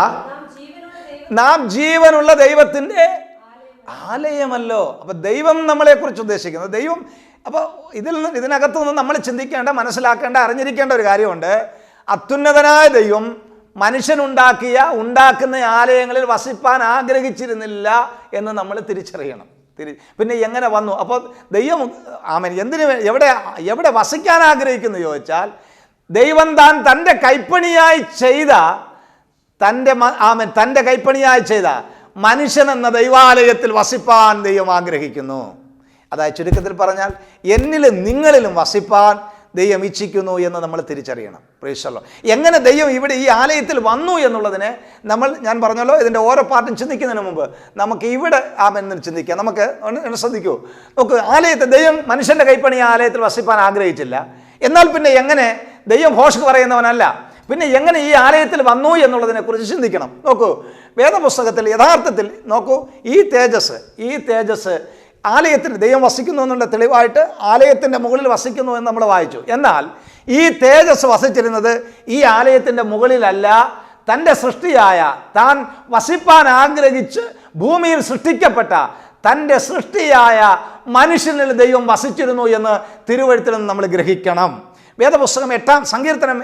നാം ജീവനുള്ള ദൈവത്തിൻ്റെ ആലയമല്ലോ. അപ്പൊ ദൈവം നമ്മളെക്കുറിച്ച് ഉദ്ദേശിക്കുന്നത്, ദൈവം, അപ്പോൾ ഇതിനകത്തു നിന്ന് നമ്മൾ ചിന്തിക്കേണ്ട, മനസ്സിലാക്കേണ്ട, അറിഞ്ഞിരിക്കേണ്ട ഒരു കാര്യമുണ്ട്. അത്യുന്നതനായ ദൈവം ഉണ്ടാക്കുന്ന ആലയങ്ങളിൽ വസിപ്പാൻ ആഗ്രഹിച്ചിരുന്നില്ല എന്ന് നമ്മൾ തിരിച്ചറിയണം. പിന്നെ എങ്ങനെ വന്നു? അപ്പോൾ ദൈവം എന്തിനു എവിടെ വസിക്കാൻ ആഗ്രഹിക്കുന്നു ചോദിച്ചാൽ, ദൈവം തൻ്റെ കൈപ്പണിയായി ചെയ്ത തൻ്റെ കൈപ്പണിയായി ചെയ്ത മനുഷ്യൻ എന്ന ദൈവാലയത്തിൽ വസിപ്പാൻ ദൈവം ആഗ്രഹിക്കുന്നു. അതായത് ചുരുക്കത്തിൽ പറഞ്ഞാൽ, എന്നിലും നിങ്ങളിലും വസിപ്പാൻ ദൈവം ഇച്ഛിക്കുന്നു എന്ന് നമ്മൾ തിരിച്ചറിയണം. Price the Lord. എങ്ങനെ ദൈവം ഇവിടെ ഈ ആലയത്തിൽ വന്നു എന്നുള്ളതിനെ ഞാൻ പറഞ്ഞല്ലോ, ഇതിൻ്റെ ഓരോ പാർട്ടും ചിന്തിക്കുന്നതിന് മുമ്പ് നമുക്ക് ഇവിടെ എന്ന് ചിന്തിക്കാം. നമുക്ക് ശ്രദ്ധിക്കൂ, നോക്ക്, ആലയത്തിൽ ദൈവം മനുഷ്യൻ്റെ കൈപ്പണി ആലയത്തിൽ വസിപ്പാൻ ആഗ്രഹിച്ചില്ല. എന്നാൽ പിന്നെ എങ്ങനെ? ദൈവം ഭോഷ്ക് പറയുന്നവനല്ല. പിന്നെ എങ്ങനെ ഈ ആലയത്തിൽ വന്നു എന്നുള്ളതിനെക്കുറിച്ച് ചിന്തിക്കണം. നോക്കൂ, വേദപുസ്തകത്തിൽ യഥാർത്ഥത്തിൽ നോക്കൂ, ഈ തേജസ് ആലയത്തിൽ ദൈവം വസിക്കുന്നു എന്നുള്ള തെളിവായിട്ട് ആലയത്തിൻ്റെ മുകളിൽ വസിക്കുന്നു എന്ന് നമ്മൾ വായിച്ചു. എന്നാൽ ഈ തേജസ് വസിച്ചിരുന്നത് ഈ ആലയത്തിൻ്റെ മുകളിലല്ല, തൻ്റെ സൃഷ്ടിയായ, താൻ വസിപ്പാൻ ആഗ്രഹിച്ച് ഭൂമിയിൽ സൃഷ്ടിക്കപ്പെട്ട തൻ്റെ സൃഷ്ടിയായ മനുഷ്യനിൽ ദൈവം വസിച്ചിരുന്നു എന്ന് തിരുവെഴുത്തിൽ നിന്ന് നമ്മൾ ഗ്രഹിക്കണം. വേദപുസ്തകം 8-ാം സങ്കീർത്തനം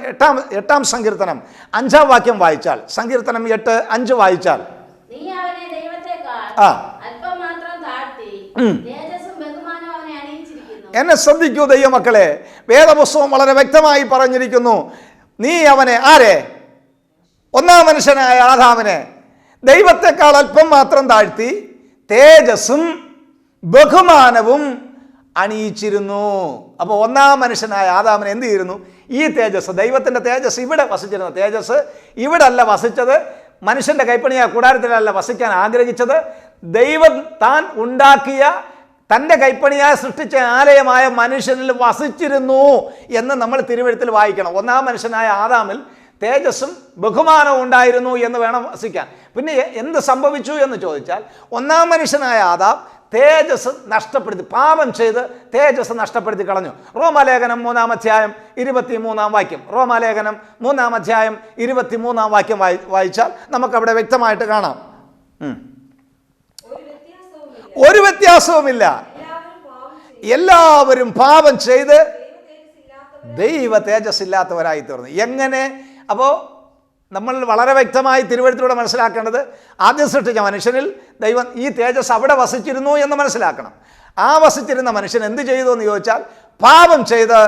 5-ാം വാക്യം വായിച്ചാൽ, സങ്കീർത്തനം 8:5 വായിച്ചാൽ, നീ അവനെ ദൈവത്തെക്കാൾ അല്പം മാത്രം താഴ്ത്തി തേജസ്സും ബഹുമാനവും അവനെ അണിയിച്ചിരിക്കുന്നു. എന്നെ ശ്രദ്ധിക്കൂ ദൈവമക്കളെ, വേദപുസ്തകം വളരെ വ്യക്തമായി പറഞ്ഞിരിക്കുന്നു. നീ അവനെ, ആരെ? ഒന്നാം മനുഷ്യനായ ആദാമിനെ ദൈവത്തെക്കാൾ അല്പം മാത്രം താഴ്ത്തി തേജസ്സും ബഹുമാനവും അണിയിച്ചിരുന്നു. അപ്പോൾ ഒന്നാം മനുഷ്യനായ ആദാമിനെ എന്ത് ചെയ്തിരുന്നു? ഈ തേജസ്, ദൈവത്തിൻ്റെ തേജസ് ഇവിടെ വസിച്ചിരുന്ന തേജസ് ഇവിടെ അല്ല വസിച്ചത്. മനുഷ്യൻ്റെ കൈപ്പണിയായ കൂടാരത്തിലല്ല വസിക്കാൻ ആഗ്രഹിച്ചത്. ദൈവം താൻ ഉണ്ടാക്കിയ തൻ്റെ കൈപ്പണിയായ സൃഷ്ടിച്ച ആലയമായ മനുഷ്യനിൽ വസിച്ചിരുന്നു എന്ന് നമ്മൾ തിരുവെഴുത്തിൽ വായിക്കണം. ഒന്നാം മനുഷ്യനായ ആദാമിൽ തേജസ്സും ബഹുമാനവും ഉണ്ടായിരുന്നു എന്ന് വേണം വസിക്കാൻ. പിന്നെ എന്ത് സംഭവിച്ചു എന്ന് ചോദിച്ചാൽ, ഒന്നാം മനുഷ്യനായ ആദാം തേജസ് നഷ്ടപ്പെടുത്തി, പാപം ചെയ്ത് തേജസ് നഷ്ടപ്പെടുത്തി കളഞ്ഞു. റോമാലേഖനം 3-ാം അധ്യായം 23-ാം വാക്യം, റോമാലേഖനം 3-ാം അധ്യായം 23-ാം വാക്യം വായിച്ചാൽ നമുക്കവിടെ വ്യക്തമായിട്ട് കാണാം. ഒരു വ്യത്യാസവുമില്ല, എല്ലാവരും പാപം ചെയ്ത് ദൈവ തേജസ് ഇല്ലാത്തവരായി തീർന്നു. എങ്ങനെ? അപ്പോൾ നമ്മൾ വളരെ വ്യക്തമായി തിരുവഴുത്തിലൂടെ മനസ്സിലാക്കേണ്ടത്, ആദ്യം സൃഷ്ടിച്ച മനുഷ്യനിൽ ദൈവം ഈ തേജസ് അവിടെ വസിച്ചിരുന്നു എന്ന് മനസ്സിലാക്കണം. ആ വസിച്ചിരുന്ന മനുഷ്യൻ എന്ത് ചെയ്തു എന്ന് ചോദിച്ചാൽ, പാപം ചെയ്ത്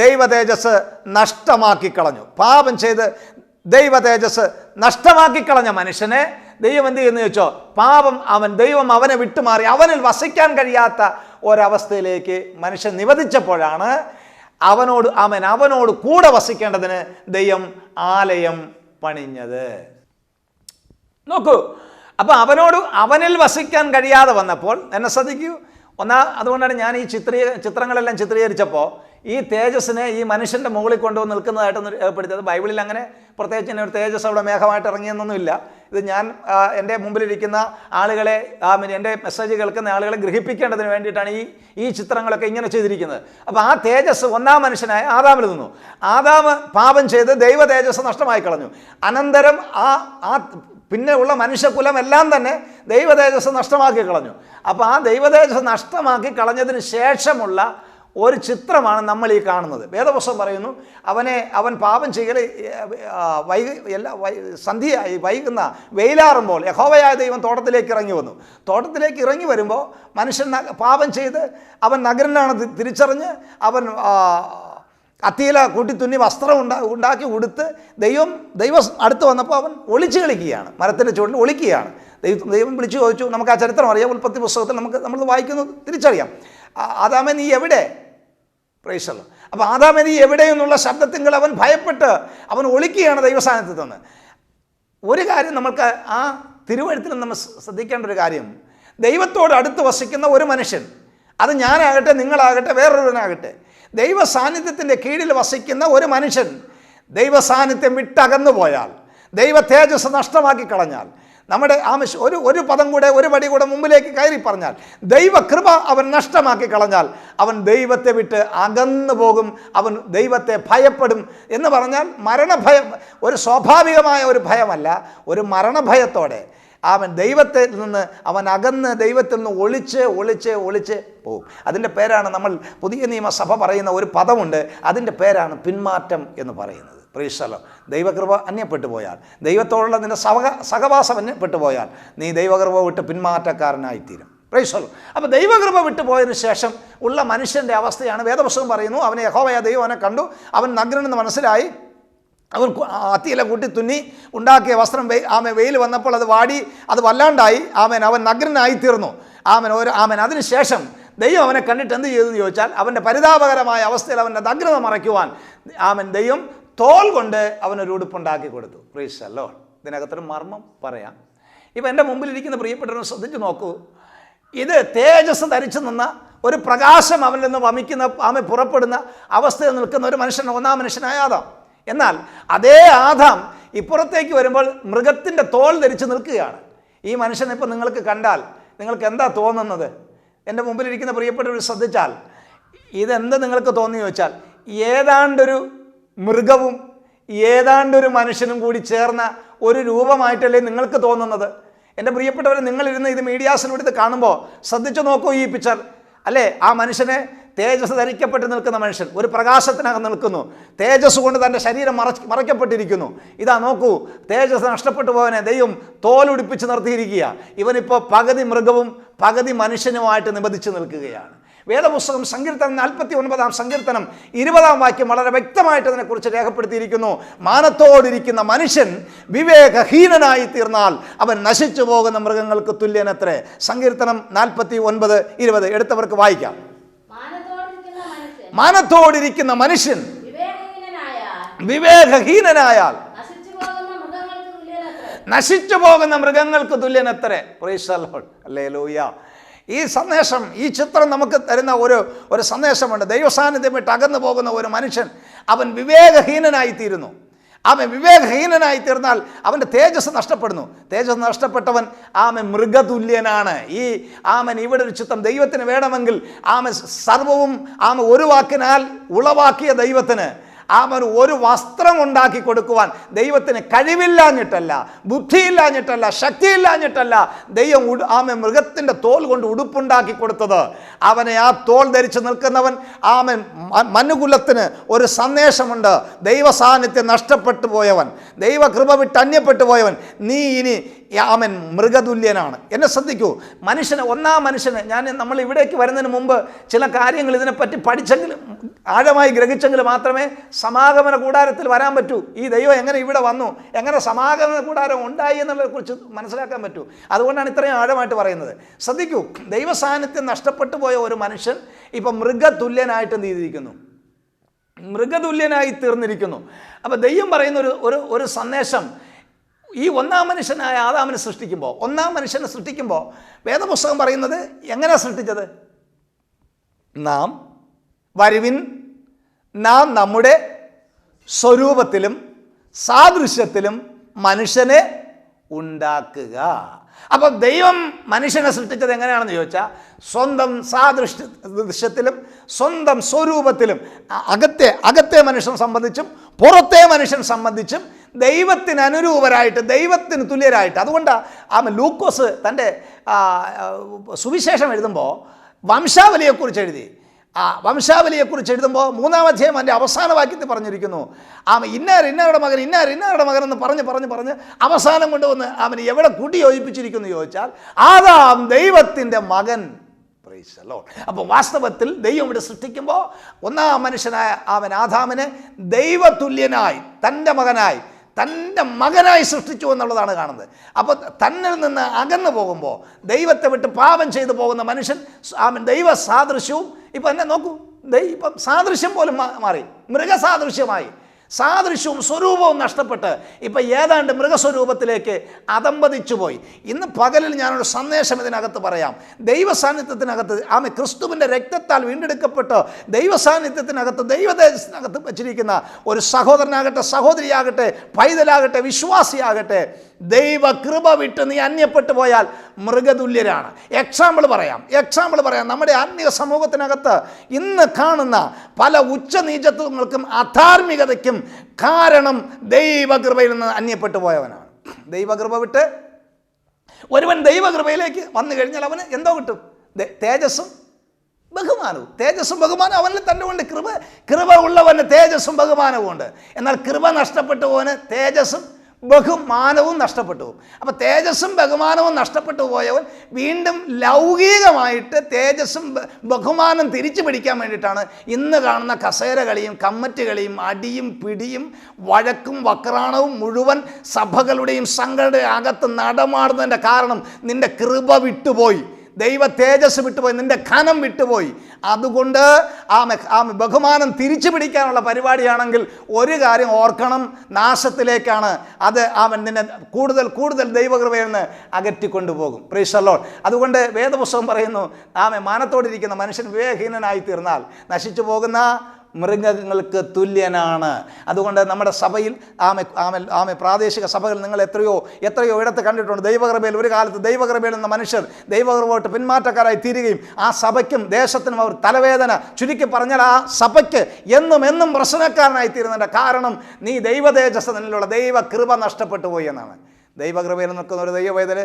ദൈവ തേജസ് നഷ്ടമാക്കി കളഞ്ഞു. പാപം ചെയ്ത് ദൈവ തേജസ് നഷ്ടമാക്കി കളഞ്ഞ മനുഷ്യനെ ദൈവം എന്ത് ചെയ്യുന്നു ചോദിച്ചോ, ദൈവം അവനെ വിട്ടുമാറി അവനിൽ വസിക്കാൻ കഴിയാത്ത ഒരവസ്ഥയിലേക്ക് മനുഷ്യൻ നിവദിച്ചപ്പോഴാണ് അവനോട് കൂടെ വസിക്കേണ്ടതിന് ദൈവം ആലയം പണിഞ്ഞത്. നോക്കൂ, അപ്പം അവനിൽ വസിക്കാൻ കഴിയാതെ വന്നപ്പോൾ എന്നെ ശ്രദ്ധിക്കൂ. അതുകൊണ്ടാണ് ഞാൻ ഈ ചിത്രങ്ങളെല്ലാം ചിത്രീകരിച്ചപ്പോൾ ഈ തേജസ്സിനെ ഈ മനുഷ്യൻ്റെ മുകളിൽ കൊണ്ടുവന്ന് നിൽക്കുന്നതായിട്ടൊന്ന് രേഖപ്പെടുത്തിയത്. ബൈബിളിൽ അങ്ങനെ പ്രത്യേകിച്ച് ഒരു തേജസ് അവിടെ മേഘമായിട്ട് ഇറങ്ങിയെന്നൊന്നുമില്ല. ഇത് ഞാൻ എൻ്റെ മുമ്പിലിരിക്കുന്ന ആളുകളെ, എൻ്റെ മെസ്സേജ് കേൾക്കുന്ന ആളുകളെ ഗ്രഹിപ്പിക്കേണ്ടതിന് വേണ്ടിയിട്ടാണ് ഈ ചിത്രങ്ങളൊക്കെ ഇങ്ങനെ ചെയ്തിരിക്കുന്നത്. അപ്പോൾ ആ തേജസ് ഒന്നാം മനുഷ്യനായ ആദാമിൽ നിന്നു. ആദാം പാപം ചെയ്ത് ദൈവ തേജസ് നഷ്ടമായി കളഞ്ഞു. അനന്തരം പിന്നെ ഉള്ള മനുഷ്യകുലം എല്ലാം തന്നെ ദൈവ തേജസ് നഷ്ടമാക്കി കളഞ്ഞു. അപ്പോൾ ആ ദൈവ തേജസ് നഷ്ടമാക്കി കളഞ്ഞതിന് ശേഷമുള്ള ഒരു ചിത്രമാണ് നമ്മൾ ഈ കാണുന്നത്. വേദപുസ്തകം പറയുന്നു, അവൻ പാപം ചെയ്യൽ സന്ധ്യയായി വൈകുന്ന വെയിലാറുമ്പോൾ യഹോവയായ ദൈവം തോട്ടത്തിലേക്ക് ഇറങ്ങി വന്നു. തോട്ടത്തിലേക്ക് ഇറങ്ങി വരുമ്പോൾ മനുഷ്യൻ പാപം ചെയ്ത് അവൻ നഗരനാണ് തിരിച്ചറിഞ്ഞ് അവൻ അത്തിയില കൂട്ടിത്തുന്നി വസ്ത്രം ഉണ്ടാക്കി ഉടുത്ത് ദൈവം അടുത്ത് വന്നപ്പോൾ അവൻ ഒളിച്ചു കളിക്കുകയാണ്, മരത്തിൻ്റെ ചുവട്ടിൽ ഒളിക്കുകയാണ്. ദൈവം വിളിച്ചു ചോദിച്ചു. നമുക്ക് ആ ചരിത്രം അറിയാം, ഉൽപ്പത്തി പുസ്തകത്തിൽ നമ്മൾ വായിക്കുന്നത് തിരിച്ചറിയാം. ആദാമേ നീ എവിടെ? Price the Lord. അപ്പോൾ ആദാമേ നീ എവിടെ എന്നുള്ള ശബ്ദത്തിങ്കിൽ അവൻ ഭയപ്പെട്ട് അവൻ ഒളിക്കുകയാണ് ദൈവസാന്നിധ്യത്തിൽ നിന്ന്. ഒരു കാര്യം നമ്മൾക്ക് ആ തിരുവഴുത്തിൽ നമ്മൾ ശ്രദ്ധിക്കേണ്ട ഒരു കാര്യം, ദൈവത്തോട് അടുത്ത് വസിക്കുന്ന ഒരു മനുഷ്യൻ, അത് ഞാനാകട്ടെ നിങ്ങളാകട്ടെ വേറൊരുവനാകട്ടെ, ദൈവ സാന്നിധ്യത്തിൻ്റെ കീഴിൽ വസിക്കുന്ന ഒരു മനുഷ്യൻ ദൈവ സാന്നിധ്യം വിട്ടകന്നു പോയാൽ, ദൈവ തേജസ് നഷ്ടമാക്കി കളഞ്ഞാൽ, നമ്മുടെ ഒരു പദം കൂടെ ഒരു പടി കൂടെ മുമ്പിലേക്ക് കയറി പറഞ്ഞാൽ, ദൈവകൃപ അവൻ നഷ്ടമാക്കി കളഞ്ഞാൽ അവൻ ദൈവത്തെ വിട്ട് അകന്നു പോകും, അവൻ ദൈവത്തെ ഭയപ്പെടും. എന്ന് പറഞ്ഞാൽ മരണഭയം, ഒരു സ്വാഭാവികമായ ഒരു ഭയമല്ല, ഒരു മരണഭയത്തോടെ അവൻ ദൈവത്തിൽ നിന്ന് അവൻ അകന്ന് ദൈവത്തിൽ നിന്ന് ഒളിച്ച് പോകും. അതിൻ്റെ പേരാണ് നമ്മൾ പുതിയ നിയമസഭ പറയുന്ന ഒരു പദമുണ്ട്, അതിൻ്റെ പേരാണ് പിന്മാറ്റം എന്ന് പറയുന്നത്. Price the Lord. ദൈവകൃപ അന്യപ്പെട്ടു പോയാൽ, ദൈവത്തോടുള്ള നിൻ്റെ സഹവാസം അന്യപ്പെട്ടു പോയാൽ നീ ദൈവകൃപ വിട്ട് പിന്മാറ്റക്കാരനായിത്തീരും. Price the Lord. അപ്പോൾ ദൈവകൃപ വിട്ടു പോയതിനു ശേഷം ഉള്ള മനുഷ്യൻ്റെ അവസ്ഥയാണ് വേദപുസ്തകം പറയുന്നു. അവനെ യഹോവയായ ദൈവം അവനെ കണ്ടു, അവൻ നഗ്നനെന്ന് മനസ്സിലായി, അവൻ അത്തിയില കൂട്ടി തുന്നി ഉണ്ടാക്കിയ വസ്ത്രം വെയിൽ വന്നപ്പോൾ അത് വാടി, അത് വല്ലാണ്ടായി. അവൻ നഗ്നനായി തീർന്നു. അതിനുശേഷം ദൈവം അവനെ കണ്ടിട്ട് എന്ത് ചെയ്തെന്ന് ചോദിച്ചാൽ, അവൻ്റെ പരിതാപകരമായ അവസ്ഥയിൽ അവൻ്റെ നഗ്നത മറയ്ക്കുവാൻ ദൈവം തോൽ കൊണ്ട് അവനൊരു ഉടുപ്പുണ്ടാക്കി കൊടുത്തു. Price the Lord. ഇതിനകത്തൊരു മർമ്മം പറയാം. ഇപ്പം എൻ്റെ മുമ്പിലിരിക്കുന്ന പ്രിയപ്പെട്ടവരെ ശ്രദ്ധിച്ച് നോക്കൂ. ഇത് തേജസ് ധരിച്ചു നിന്ന ഒരു പ്രകാശം അവനിൽ നിന്ന് വമിക്കുന്ന പുറപ്പെടുന്ന അവസ്ഥയിൽ നിൽക്കുന്ന ഒരു മനുഷ്യൻ, ഒന്നാം മനുഷ്യനായ ആദാം. എന്നാൽ അതേ ആദാം ഇപ്പുറത്തേക്ക് വരുമ്പോൾ മൃഗത്തിൻ്റെ തോൽ ധരിച്ച് നിൽക്കുകയാണ്. ഈ മനുഷ്യനെ ഇപ്പോൾ നിങ്ങൾക്ക് കണ്ടാൽ നിങ്ങൾക്ക് എന്താ തോന്നുന്നത്? എൻ്റെ മുമ്പിലിരിക്കുന്ന പ്രിയപ്പെട്ടവർ ശ്രദ്ധിച്ചാൽ ഇതെന്ത് നിങ്ങൾക്ക് തോന്നി ചോദിച്ചാൽ, ഏതാണ്ടൊരു മൃഗവും ഏതാണ്ടൊരു മനുഷ്യനും കൂടി ചേർന്ന ഒരു രൂപമായിട്ടല്ലേ നിങ്ങൾക്ക് തോന്നുന്നത്? എൻ്റെ പ്രിയപ്പെട്ടവർ, നിങ്ങളിരുന്ന് ഇത് മീഡിയാസിലൂടെ ഇത് കാണുമ്പോൾ ശ്രദ്ധിച്ചു നോക്കൂ ഈ പിക്ചർ. അല്ലേ, ആ മനുഷ്യനെ തേജസ് ധരിക്കപ്പെട്ട് നിൽക്കുന്ന മനുഷ്യൻ ഒരു പ്രകാശത്തിനകം നിൽക്കുന്നു. തേജസ് കൊണ്ട് തൻ്റെ ശരീരം മറയ്ക്കപ്പെട്ടിരിക്കുന്നു. ഇതാ നോക്കൂ, തേജസ് നഷ്ടപ്പെട്ടു പോയവനെ ദൈവം തോലുടിപ്പിച്ച് നിർത്തിയിരിക്കുക. ഇവനിപ്പോൾ പകുതി മൃഗവും പകുതി മനുഷ്യനുമായിട്ട് നിബന്ധിച്ച് നിൽക്കുകയാണ്. വേദപുസ്തകം സങ്കീർത്തനം 49 സങ്കീർത്തനം 20 വാക്യം വളരെ വ്യക്തമായിട്ട് അതിനെക്കുറിച്ച് രേഖപ്പെടുത്തിയിരിക്കുന്നു. മാനത്തോടിരിക്കുന്ന മനുഷ്യൻ വിവേകഹീനനായി തീർന്നാൽ അവൻ നശിച്ചു പോകുന്ന മൃഗങ്ങൾക്ക് തുല്യനത്രേ. സങ്കീർത്തനം 49:20 എടുത്തവർക്ക് വായിക്കാം. മാനത്തോടിരിക്കുന്ന മനുഷ്യൻ വിവേകഹീനനായാൽ നശിച്ചു പോകുന്ന മൃഗങ്ങൾക്ക് തുല്യനത്രേ. Praise the Lord, hallelujah. ഈ സന്ദേശം, ഈ ചിത്രം നമുക്ക് തരുന്ന ഒരു സന്ദേശമുണ്ട്. ദൈവസാന്നിധ്യം വിട്ട് അകന്നു പോകുന്ന ഒരു മനുഷ്യൻ അവൻ വിവേകഹീനനായിത്തീരുന്നു. അവൻ വിവേകഹീനനായി തീർന്നാൽ അവൻ്റെ തേജസ് നഷ്ടപ്പെടുന്നു. തേജസ് നഷ്ടപ്പെട്ടവൻ മൃഗതുല്യനാണ്. ഇവിടെ ഒരു ചിത്രം ദൈവത്തിന് വേണമെങ്കിൽ സർവവും ഒരു വാക്കിനാൽ ഉളവാക്കിയ ദൈവത്തിന് ഒരു വസ്ത്രം ഉണ്ടാക്കി കൊടുക്കുവാൻ ദൈവത്തിന് കഴിവില്ലാഞ്ഞിട്ടല്ല, ബുദ്ധിയില്ലാഞ്ഞിട്ടല്ല, ശക്തിയില്ലാഞ്ഞിട്ടല്ല ദൈവം മൃഗത്തിൻ്റെ തോൽ കൊണ്ട് ഉടുപ്പുണ്ടാക്കി കൊടുത്തത്. അവനെ ആ തോൽ ധരിച്ച് നിൽക്കുന്നവൻ മനുകുലത്തിന് ഒരു സന്ദേശമുണ്ട്. ദൈവ സാന്നിധ്യം നഷ്ടപ്പെട്ടു പോയവൻ, ദൈവകൃപ വിട്ട് അന്യപ്പെട്ടു പോയവൻ, നീ ഇനി മൃഗതുല്യനാണ്. എന്നെ ശ്രദ്ധിക്കൂ, ഒന്നാം മനുഷ്യന് നമ്മൾ ഇവിടേക്ക് വരുന്നതിന് മുമ്പ് ചില കാര്യങ്ങൾ ഇതിനെപ്പറ്റി പഠിച്ചെങ്കിലും ആഴമായി ഗ്രഹിച്ചെങ്കിൽ മാത്രമേ സമാഗമന കൂടാരത്തിൽ വരാൻ പറ്റൂ. ഈ ദൈവം എങ്ങനെ ഇവിടെ വന്നു, എങ്ങനെ സമാഗമന കൂടാരം ഉണ്ടായി എന്നുള്ളതിനെക്കുറിച്ച് മനസ്സിലാക്കാൻ പറ്റൂ. അതുകൊണ്ടാണ് ഇത്രയും ആഴമായിട്ട് പറയുന്നത്. ശ്രദ്ധിക്കൂ, ദൈവ സാന്നിധ്യം നഷ്ടപ്പെട്ടു പോയ ഒരു മനുഷ്യൻ ഇപ്പം മൃഗതുല്യനായിട്ട് എന്ത് ചെയ്തിരിക്കുന്നു? മൃഗതുല്യനായി തീർന്നിരിക്കുന്നു. അപ്പം ദൈവം പറയുന്ന ഒരു സന്ദേശം, ഈ ഒന്നാം മനുഷ്യനായ ആദാമിനെ സൃഷ്ടിക്കുമ്പോൾ വേദപുസ്തകം പറയുന്നത് എങ്ങനെയാണ് സൃഷ്ടിച്ചത്? നാം വരുവിൻ, നാം നമ്മുടെ സ്വരൂപത്തിലും സാദൃശ്യത്തിലും മനുഷ്യനെ ഉണ്ടാക്കുക. അപ്പോൾ ദൈവം മനുഷ്യനെ സൃഷ്ടിച്ചത് എങ്ങനെയാണെന്ന് ചോദിച്ചാൽ സ്വന്തം സാദൃശ്യത്തിലും സ്വന്തം സ്വരൂപത്തിലും അകത്തെ മനുഷ്യനെ സംബന്ധിച്ചും പുറത്തെ മനുഷ്യനെ സംബന്ധിച്ചും ദൈവത്തിന് അനുരൂപരായിട്ട്, ദൈവത്തിന് തുല്യരായിട്ട്. അതുകൊണ്ടാണ് ലൂക്കോസ് തൻ്റെ സുവിശേഷം എഴുതുമ്പോൾ വംശാവലിയെക്കുറിച്ച് എഴുതുമ്പോൾ 3-ാം അധ്യായം അതിൻ്റെ അവസാന വാക്യത്തിൽ പറഞ്ഞിരിക്കുന്നു, ഇന്നാരുടെ മകൻ എന്ന് പറഞ്ഞ് അവസാനം കൊണ്ടുവന്ന് എവിടെ കൂട്ടി യോജിപ്പിച്ചിരിക്കുന്നു ചോദിച്ചാൽ ആദാം ദൈവത്തിൻ്റെ മകൻ. Price the Lord. അപ്പോൾ വാസ്തവത്തിൽ ദൈവം ഇവിടെ സൃഷ്ടിക്കുമ്പോൾ ഒന്നാം മനുഷ്യനായ ആദാമിനെ ദൈവതുല്യനായി തൻ്റെ മകനായി സൃഷ്ടിച്ചു എന്നുള്ളതാണ് കാണുന്നത്. അപ്പോൾ തന്നിൽ നിന്ന് അകന്നു പോകുമ്പോൾ, ദൈവത്തെ വിട്ട് പാപം ചെയ്തു പോകുന്ന മനുഷ്യൻ ദൈവ സാദൃശ്യവും ഇപ്പം എന്നെ നോക്കൂ, ഇപ്പം സാദൃശ്യം പോലും മാറി, മൃഗസാദൃശ്യമായി. സാദൃശ്യവും സ്വരൂപവും നഷ്ടപ്പെട്ട് ഇപ്പം ഏതാണ്ട് മൃഗസ്വരൂപത്തിലേക്ക് അധംപതിച്ചു പോയി. ഇന്ന് പകലിൽ ഞാനൊരു സന്ദേശം ഇതിനകത്ത് പറയാം. ദൈവസാന്നിധ്യത്തിനകത്ത് ക്രിസ്തുവിൻ്റെ രക്തത്താൽ വീണ്ടെടുക്കപ്പെട്ട് ദൈവസാന്നിധ്യത്തിനകത്ത്, ദൈവദേശത്തിനകത്ത് വച്ചിരിക്കുന്ന ഒരു സഹോദരനാകട്ടെ, സഹോദരിയാകട്ടെ, പൈതലാകട്ടെ, വിശ്വാസിയാകട്ടെ, ദൈവകൃപ വിട്ട് നീ അന്യപ്പെട്ടു പോയാൽ മൃഗതുല്യരാണ്. എക്സാമ്പിൾ പറയാം. നമ്മുടെ ആത്മീയ സമൂഹത്തിനകത്ത് ഇന്ന് കാണുന്ന പല ഉച്ചനീചത്വങ്ങൾക്കും അധാർമികതയ്ക്കും കാരണം ദൈവകൃപയിൽ നിന്ന് അന്യപ്പെട്ടു പോയവനാണ്. ദൈവകൃപ വിട്ട് ഒരുവൻ ദൈവകൃപയിലേക്ക് വന്നു കഴിഞ്ഞാൽ അവന് എന്തോ കിട്ടും? തേജസ്സും ബഹുമാനവും അവനിൽ തന്നെ ഉണ്ട്. കൃപ ഉള്ളവന് തേജസ്സും ബഹുമാനവും ഉണ്ട്. എന്നാൽ കൃപ നഷ്ടപ്പെട്ടു പോവന് തേജസ്സും ബഹുമാനവും നഷ്ടപ്പെട്ടു പോകും. അപ്പോൾ തേജസ്സും ബഹുമാനവും നഷ്ടപ്പെട്ടു പോയവൻ വീണ്ടും ലൗകികമായിട്ട് തേജസ്സും ബഹുമാനം തിരിച്ചു പിടിക്കാൻ വേണ്ടിയിട്ടാണ് ഇന്ന് കാണുന്ന കസേര കളിയും കമ്മറ്റ് കളിയും അടിയും പിടിയും വഴക്കും വക്രാണവും മുഴുവൻ സഭകളുടെയും സംഘടനയുടെ അകത്ത് നടമാടുന്നതിൻ്റെ കാരണം നിൻ്റെ കൃപ വിട്ടുപോയി, ദൈവ തേജസ് വിട്ടുപോയി, നിൻ്റെ ഘനം വിട്ടുപോയി. അതുകൊണ്ട് ബഹുമാനം തിരിച്ചു പിടിക്കാനുള്ള പരിപാടിയാണെങ്കിൽ ഒരു കാര്യം ഓർക്കണം, നാശത്തിലേക്കാണ് അത്. നിന്നെ കൂടുതൽ ദൈവകൃപയിൽ നിന്ന് അകറ്റിക്കൊണ്ടുപോകും. Price the Lord. അതുകൊണ്ട് വേദപുസ്തകം പറയുന്നു, മാനത്തോടിരിക്കുന്ന മനുഷ്യൻ വിവേകഹീനനായി തീർന്നാൽ നശിച്ചു പോകുന്ന മൃഗങ്ങൾക്ക് തുല്യനാണ്. അതുകൊണ്ട് നമ്മുടെ സഭയിൽ പ്രാദേശിക സഭകൾ നിങ്ങൾ എത്രയോ ഇടത്ത് കണ്ടിട്ടുണ്ട്. ദൈവകൃപയിൽ ഒരു കാലത്ത് ദൈവകൃപയിൽ നിന്ന മനുഷ്യർ ദൈവകൃപയോട്ട് പിന്മാറ്റക്കാരായി തീരുകയും ആ സഭയ്ക്കും ദേശത്തിനും അവർ തലവേദന, ചുരുക്കി പറഞ്ഞാൽ ആ സഭയ്ക്ക് എന്നും പ്രശ്നക്കാരനായി തീരുന്നതിൻ്റെ കാരണം നീ ദൈവതേജസ് നിന്നുള്ള ദൈവകൃപ നഷ്ടപ്പെട്ടു പോയി എന്നാണ്. ദൈവകൃപയിൽ നിൽക്കുന്ന ഒരു ദൈവവേദന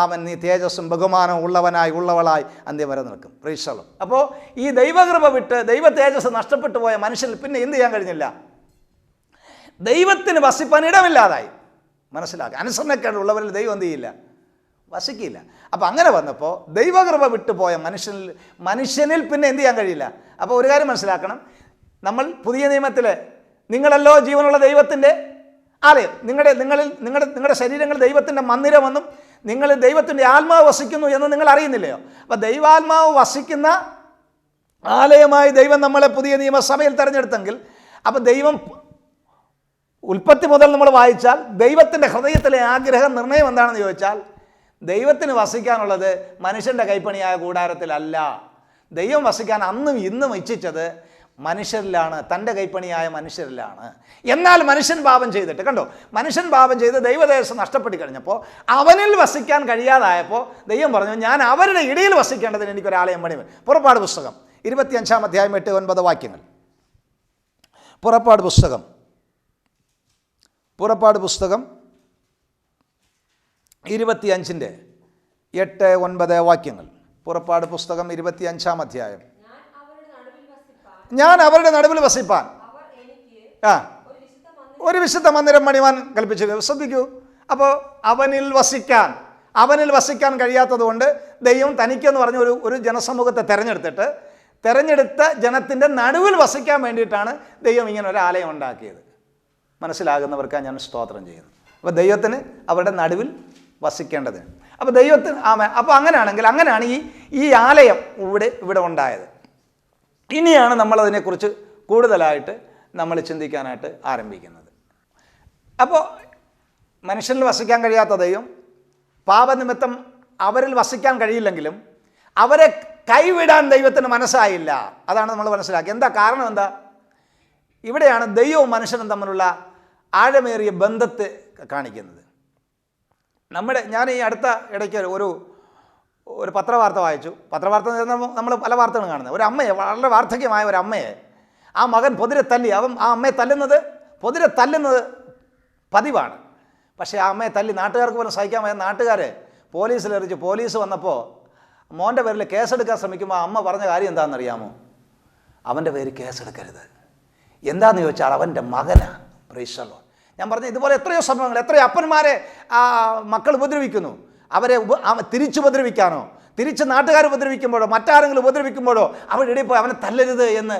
അവൻ നീ തേജസ്സും ബഹുമാനവും ഉള്ളവളായി അന്ത്യം വരെ നിൽക്കും. Price the Lord. അപ്പോൾ ഈ ദൈവകൃപ വിട്ട് ദൈവ തേജസ് നഷ്ടപ്പെട്ടു പോയ മനുഷ്യന് പിന്നെ എന്ത് ചെയ്യാൻ കഴിഞ്ഞില്ല? ദൈവത്തിന് വസിപ്പാൻ ഇടമില്ലാതായി. മനസ്സിലാക്കുക. അനുസരണക്കേടുള്ളവരിൽ ദൈവം എന്ത് ചെയ്യില്ല? വസിക്കില്ല. അപ്പം അങ്ങനെ വന്നപ്പോൾ ദൈവകൃപ വിട്ടുപോയ മനുഷ്യനിൽ പിന്നെ എന്ത് ചെയ്യാൻ കഴിയില്ല? അപ്പോൾ ഒരു കാര്യം മനസ്സിലാക്കണം, നമ്മൾ പുതിയ നിയമത്തിൽ നിങ്ങളല്ലോ ജീവനുള്ള ദൈവത്തിൻ്റെ ആലയം, നിങ്ങളുടെ ശരീരങ്ങൾ ദൈവത്തിൻ്റെ മന്ദിരമെന്നും നിങ്ങൾ ദൈവത്തിൻ്റെ ആത്മാവ് വസിക്കുന്നു എന്ന് നിങ്ങൾ അറിയുന്നില്ലയോ? അപ്പോൾ ദൈവാത്മാവ് വസിക്കുന്ന ആലയമായി ദൈവം നമ്മളെ പുതിയ നിയമസഭയിൽ തിരഞ്ഞെടുത്തെങ്കിൽ, അപ്പോൾ ദൈവം ഉൽപ്പത്തി മുതൽ നമ്മൾ വായിച്ചാൽ ദൈവത്തിൻ്റെ ഹൃദയത്തിലെ ആഗ്രഹം നിർണയം എന്താണെന്ന് ചോദിച്ചാൽ, ദൈവത്തിന് വസിക്കാനുള്ളത് മനുഷ്യൻ്റെ കൈപ്പണിയായ കൂടാരത്തിലല്ല. ദൈവം വസിക്കാൻ അന്നും ഇന്നും ഇച്ഛിച്ചത് മനുഷ്യരിലാണ്, തൻ്റെ കൈപ്പണിയായ മനുഷ്യരിലാണ്. എന്നാൽ മനുഷ്യൻ പാപം ചെയ്തിട്ട്, കണ്ടോ, മനുഷ്യൻ പാപം ചെയ്ത് ദൈവദേശം നഷ്ടപ്പെട്ട് കഴിഞ്ഞപ്പോൾ അവനിൽ വസിക്കാൻ കഴിയാതായപ്പോൾ ദൈവം പറഞ്ഞു, ഞാൻ അവരുടെ ഇടയിൽ വസിക്കേണ്ടതിന് എനിക്കൊരാലയം പണി. പുറപ്പാട് പുസ്തകം 25-ാം അധ്യായം 8-9 വാക്യങ്ങൾ. പുറപ്പാട് പുസ്തകം 25-ന്റെ 8-9 വാക്യങ്ങൾ. പുറപ്പാട് പുസ്തകം 25-ാം അധ്യായം. ഞാൻ അവരുടെ നടുവിൽ വസിപ്പാൻ ഒരു വിശുദ്ധ മന്ദിരം പണിവാൻ കൽപ്പിച്ചു. ശ്രദ്ധിക്കൂ. അപ്പോൾ അവനിൽ വസിക്കാൻ കഴിയാത്തത് കൊണ്ട് ദൈവം തനിക്കെന്ന് പറഞ്ഞ ഒരു ജനസമൂഹത്തെ തെരഞ്ഞെടുത്ത ജനത്തിൻ്റെ നടുവിൽ വസിക്കാൻ വേണ്ടിയിട്ടാണ് ദൈവം ഇങ്ങനെ ഒരു ആലയം ഉണ്ടാക്കിയത്. മനസ്സിലാകുന്നവർക്കാണ് ഞാൻ സ്തോത്രം ചെയ്യുന്നത്. അപ്പോൾ ദൈവത്തിന് അവരുടെ നടുവിൽ വസിക്കേണ്ടത്. അപ്പോൾ ദൈവത്തിന് അപ്പോൾ അങ്ങനെയാണ് ഈ ആലയം ഇവിടെ ഉണ്ടായത്. ഇനിയാണ് നമ്മളതിനെക്കുറിച്ച് കൂടുതലായിട്ട് നമ്മൾ ചിന്തിക്കാനായിട്ട് ആരംഭിക്കുന്നത്. അപ്പോൾ മനുഷ്യനിൽ വസിക്കാൻ കഴിയാത്ത ദൈവം പാപനിമിത്തം അവരിൽ വസിക്കാൻ കഴിയില്ലെങ്കിലും അവരെ കൈവിടാൻ ദൈവത്തിന് മനസ്സായില്ല. അതാണ് നമ്മൾ മനസ്സിലാക്കി. എന്താ കാരണം? എന്താ? ഇവിടെയാണ് ദൈവവും മനുഷ്യനും തമ്മിലുള്ള ആഴമേറിയ ബന്ധത്തെ കാണിക്കുന്നത്. ഞാൻ ഈ അടുത്ത ഇടയ്ക്ക് ഒരു പത്രവാർത്ത വായിച്ചു. പത്രവാർത്ത നമ്മൾ പല വാർത്തകളും കാണുന്നത്. ഒരു അമ്മയെ, വളരെ വാർദ്ധക്യമായ ഒരു അമ്മയെ ആ മകൻ പൊതിരെ തല്ലി. ആ അമ്മയെ പൊതിരെ തല്ലുന്നത് പതിവാണ്. പക്ഷേ ആ അമ്മയെ തല്ലി നാട്ടുകാർക്ക് പോലും സഹിക്കാൻ വയ്യ. നാട്ടുകാർ പോലീസിലെറിച്ച് പോലീസ് വന്നപ്പോൾ മോൻ്റെ പേരിൽ കേസെടുക്കാൻ ശ്രമിക്കുമ്പോൾ അമ്മ പറഞ്ഞ കാര്യം എന്താണെന്നറിയാമോ? അവൻ്റെ പേര് കേസെടുക്കരുത്. എന്താണെന്ന് ചോദിച്ചാൽ അവൻ്റെ മകനാണ്. Price the Lord. ഞാൻ പറഞ്ഞു, ഇതുപോലെ എത്രയോ സംഭവങ്ങൾ, എത്രയോ അപ്പന്മാരെ മക്കൾ ഉപദ്രവിക്കുന്നു. അവരെ തിരിച്ചുപദ്രവിക്കാനോ, തിരിച്ച് നാട്ടുകാർ ഉപദ്രവിക്കുമ്പോഴോ, മറ്റാരെങ്കിലും ഉപദ്രവിക്കുമ്പോഴോ അവരുടെ പോയി അവനെ തല്ലരുത് എന്ന്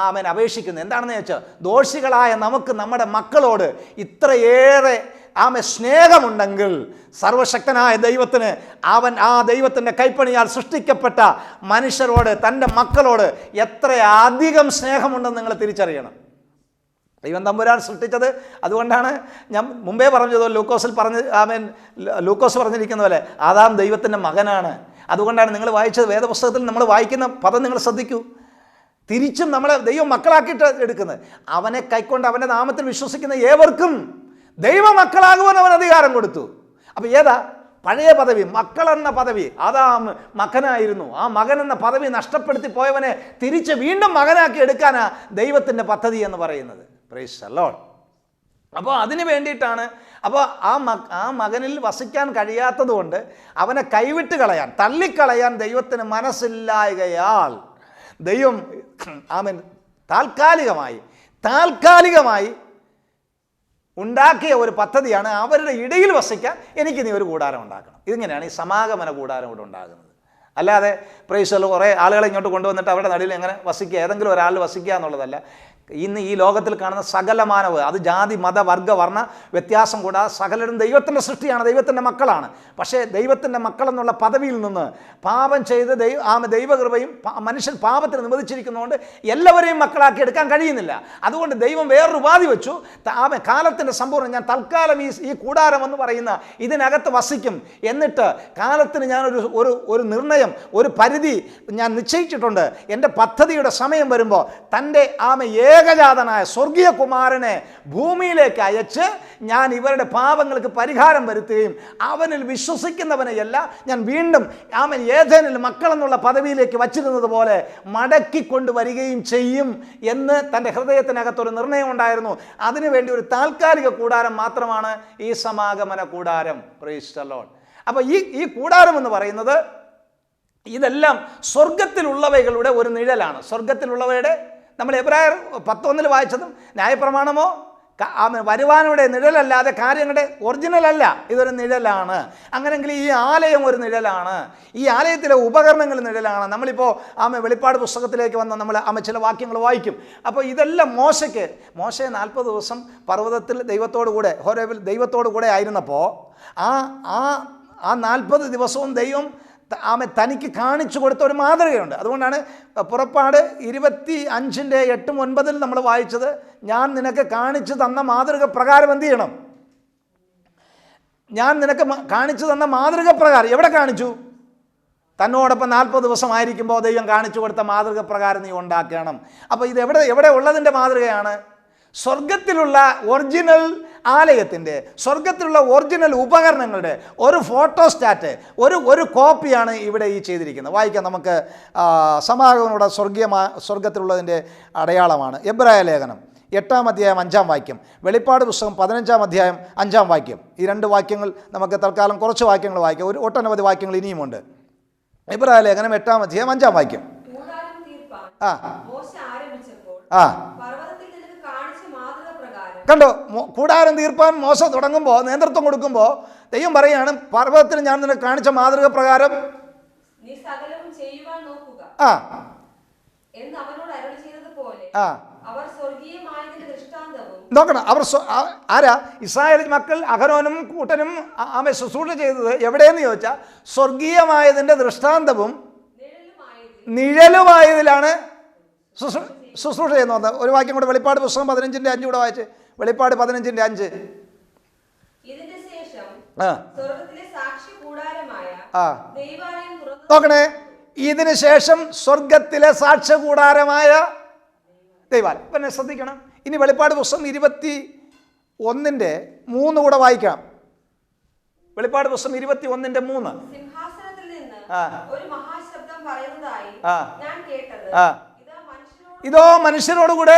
അവൻ അപേക്ഷിക്കുന്നു. എന്താണെന്ന് ചോദിച്ചാൽ, ദോഷികളായ നമുക്ക് നമ്മുടെ മക്കളോട് ഇത്രയേറെ സ്നേഹമുണ്ടെങ്കിൽ സർവശക്തനായ ദൈവത്തിന് ആ ദൈവത്തിൻ്റെ കൈപ്പണിയാൽ സൃഷ്ടിക്കപ്പെട്ട മനുഷ്യരോട്, തൻ്റെ മക്കളോട് എത്രയധികം സ്നേഹമുണ്ടെന്ന് നിങ്ങൾ തിരിച്ചറിയണം. ദൈവം തമ്പുരാൻ സൃഷ്ടിച്ചത് അതുകൊണ്ടാണ്. ഞാൻ മുമ്പേ പറഞ്ഞത് ലൂക്കോസ് പറഞ്ഞിരിക്കുന്ന പോലെ ആദാം ദൈവത്തിൻ്റെ മകനാണ്. അതുകൊണ്ടാണ് നിങ്ങൾ വായിച്ചത് വേദപുസ്തകത്തിൽ നമ്മൾ വായിക്കുന്ന പദം നിങ്ങൾ ശ്രദ്ധിക്കൂ. തിരിച്ചും നമ്മളെ ദൈവം മക്കളാക്കിയിട്ട് എടുക്കുന്നത്. അവനെ കൈക്കൊണ്ട് അവൻ്റെ നാമത്തിൽ വിശ്വസിക്കുന്ന ഏവർക്കും ദൈവമക്കളാകുവാൻ അവൻ അധികാരം കൊടുത്തു. അപ്പോൾ ഏതാ പഴയ പദവി? മക്കളെന്ന പദവി. ആദാം മകനായിരുന്നു. ആ മകൻ എന്ന പദവി നഷ്ടപ്പെടുത്തി പോയവനെ തിരിച്ച് വീണ്ടും മകനാക്കി എടുക്കാനാണ് ദൈവത്തിൻ്റെ പദ്ധതി എന്ന് പറയുന്നത്. Price the Lord. അപ്പോൾ അതിന് വേണ്ടിയിട്ടാണ്. അപ്പോൾ ആ മകനിൽ വസിക്കാൻ കഴിയാത്തത് കൊണ്ട് അവനെ കൈവിട്ട് കളയാൻ, തള്ളിക്കളയാൻ ദൈവത്തിന് മനസ്സില്ലായകയാൽ ദൈവം താൽക്കാലികമായി ഉണ്ടാക്കിയ ഒരു പദ്ധതിയാണ് അവരുടെ ഇടയിൽ വസിക്കാൻ എനിക്ക് നീ ഒരു കൂടാരം ഉണ്ടാക്കണം. ഇതിങ്ങനെയാണ് ഈ സമാഗമന കൂടാരം ഇവിടെ ഉണ്ടാകുന്നത്. അല്ലാതെ പ്രൈസ് ദി ലോർഡ് കുറേ ആളുകളെ ഇങ്ങോട്ട് കൊണ്ടുവന്നിട്ട് അവരുടെ നടുവിൽ എങ്ങനെ വസിക്കുക, ഏതെങ്കിലും ഒരാൾ വസിക്കുക എന്നുള്ളതല്ല. ഇന്ന് ഈ ലോകത്തിൽ കാണുന്ന സകല മാനവ്, അത് ജാതി മത വർഗ വർണ്ണ വ്യത്യാസം കൂടാതെ സകലരും ദൈവത്തിൻ്റെ സൃഷ്ടിയാണ്, ദൈവത്തിൻ്റെ മക്കളാണ്. പക്ഷേ ദൈവത്തിൻ്റെ മക്കളെന്നുള്ള പദവിയിൽ നിന്ന് പാപം ചെയ്ത് ദൈവകൃപയും മനുഷ്യൻ പാപത്തിന് നിബന്ധിച്ചിരിക്കുന്നതുകൊണ്ട് എല്ലാവരെയും മക്കളാക്കി എടുക്കാൻ കഴിയുന്നില്ല. അതുകൊണ്ട് ദൈവം വേറൊരു ഉപാധി വെച്ചു. കാലത്തിൻ്റെ സമ്പൂർണ്ണം ഞാൻ തൽക്കാലം ഈ കൂടാരം എന്ന് പറയുന്ന ഇതിനകത്ത് വസിക്കും. എന്നിട്ട് കാലത്തിന് ഞാൻ ഒരു നിർണയം, ഒരു പരിധി ഞാൻ നിശ്ചയിച്ചിട്ടുണ്ട്. എൻ്റെ പദ്ധതിയുടെ സമയം വരുമ്പോൾ തൻ്റെ ഏകജാതനായ സ്വർഗീയ കുമാരനെ ഭൂമിയിലേക്ക് അയച്ച് ഞാൻ ഇവരുടെ പാപങ്ങൾക്ക് പരിഹാരം വരുത്തുകയും അവനിൽ വിശ്വസിക്കുന്നവനെയല്ല ഞാൻ വീണ്ടും അവൻ ഏഥേനിൽ മക്കളെന്നുള്ള പദവിയിലേക്ക് വച്ചിരുന്നത് പോലെ മടക്കിക്കൊണ്ട് വരികയും ചെയ്യും എന്ന് തൻ്റെ ഹൃദയത്തിനകത്തൊരു നിർണയം ഉണ്ടായിരുന്നു. അതിനുവേണ്ടി ഒരു താൽക്കാലിക കൂടാരം മാത്രമാണ് ഈ സമാഗമന കൂടാരം. Price the Lord. അപ്പോൾ ഈ കൂടാരം എന്ന് പറയുന്നത് ഇതെല്ലാം സ്വർഗത്തിലുള്ളവകളുടെ ഒരു നിഴലാണ്. സ്വർഗത്തിലുള്ളവയുടെ നമ്മൾ എബ്രായർ 10:1 വായിച്ചതും ന്യായപ്രമാണമോ വരുവാനുടെ നിഴലല്ലാതെ കാര്യങ്ങളുടെ ഒറിജിനൽ അല്ല, ഇതൊരു നിഴലാണ്. അങ്ങനെയെങ്കിൽ ഈ ആലയം ഒരു നിഴലാണ്, ഈ ആലയത്തിലെ ഉപകരണങ്ങൾ നിഴലാണ്. നമ്മളിപ്പോൾ വെളിപ്പാട് പുസ്തകത്തിലേക്ക് വന്ന് നമ്മൾ ചില വാക്യങ്ങൾ വായിക്കും. അപ്പോൾ ഇതെല്ലാം മോശെ 40 ദിവസം പർവ്വതത്തിൽ ദൈവത്തോടു കൂടെ ഹോരേബിൽ ദൈവത്തോടു കൂടെ ആയിരുന്നപ്പോൾ ആ 40 ദിവസവും ദൈവം തനിക്ക് കാണിച്ചു കൊടുത്ത ഒരു മാതൃകയുണ്ട്. അതുകൊണ്ടാണ് പുറപ്പാട് 25:8-9 നമ്മൾ വായിച്ചത്, ഞാൻ നിനക്ക് കാണിച്ചു തന്ന മാതൃക പ്രകാരം എന്ത് ചെയ്യണം? ഞാൻ നിനക്ക് കാണിച്ചു തന്ന മാതൃക പ്രകാരം. എവിടെ കാണിച്ചു? തന്നോടൊപ്പം 40 ദിവസമായിരിക്കുമ്പോൾ ദൈവം കാണിച്ചു കൊടുത്ത മാതൃക പ്രകാരം നീ ഉണ്ടാക്കണം. അപ്പോൾ ഇത് എവിടെ ഉള്ളതിൻ്റെ മാതൃകയാണ്? സ്വർഗത്തിലുള്ള ഒറിജിനൽ ആലയത്തിൻ്റെ, സ്വർഗത്തിലുള്ള ഒറിജിനൽ ഉപകരണങ്ങളുടെ ഒരു ഫോട്ടോസ്റ്റാറ്റ്, ഒരു കോപ്പിയാണ് ഇവിടെ ഈ ചെയ്തിരിക്കുന്നത്. വായിക്കാം നമുക്ക്. സമാഗമനോടെ സ്വർഗത്തിലുള്ളതിൻ്റെ അടയാളമാണ്. എബ്രായ ലേഖനം 8-ാം അധ്യായം 5-ാം വാക്യം, വെളിപ്പാട് പുസ്തകം 15-ാം അധ്യായം 5-ാം വാക്യം. ഈ 2 വാക്യങ്ങൾ നമുക്ക് തൽക്കാലം കുറച്ച് വാക്യങ്ങൾ വായിക്കാം. ഒട്ടനവധി വാക്യങ്ങൾ ഇനിയുമുണ്ട്. എബ്രായ ലേഖനം 8-ാം അധ്യായം 5-ാം വാക്യം. കണ്ടോ, കൂടാരം തീർപ്പാൻ മോശ തുടങ്ങുമ്പോൾ, നേതൃത്വം കൊടുക്കുമ്പോൾ ദൈവം പറയാണ്, പർവ്വതത്തിൽ ഞാൻ നിനക്ക് കാണിച്ച മാതൃക പ്രകാരം നോക്കണം. ആരാ? ഇസ്രായേൽ മക്കൾ അഹരോനും കൂട്ടനും ശുശ്രൂഷ ചെയ്തത് എവിടെയെന്ന് ചോദിച്ചാൽ സ്വർഗീയമായതിൻ്റെ ദൃഷ്ടാന്തവും നിഴലുമായതിലാണ് ശുശ്രൂഷ ചെയ്യുന്നത്. ഒരു വാക്യം കൂടെ, വെളിപ്പാട് പുസ്തകം 15:5 കൂടെ വായിച്ച്. വെളിപ്പാട് 15:5. നോക്കണേ, ഇതിന് ശേഷം സ്വർഗത്തിലെ സാക്ഷ്യകൂടാരമായ ദൈവാലയം. പിന്നെ ശ്രദ്ധിക്കണം, ഇനി വെളിപ്പാട് പുസ്തകം 21:3 കൂടെ വായിക്കാം. വെളിപ്പാട് പുസ്തകം 21:3. ഇതോ മനുഷ്യരോടുകൂടെ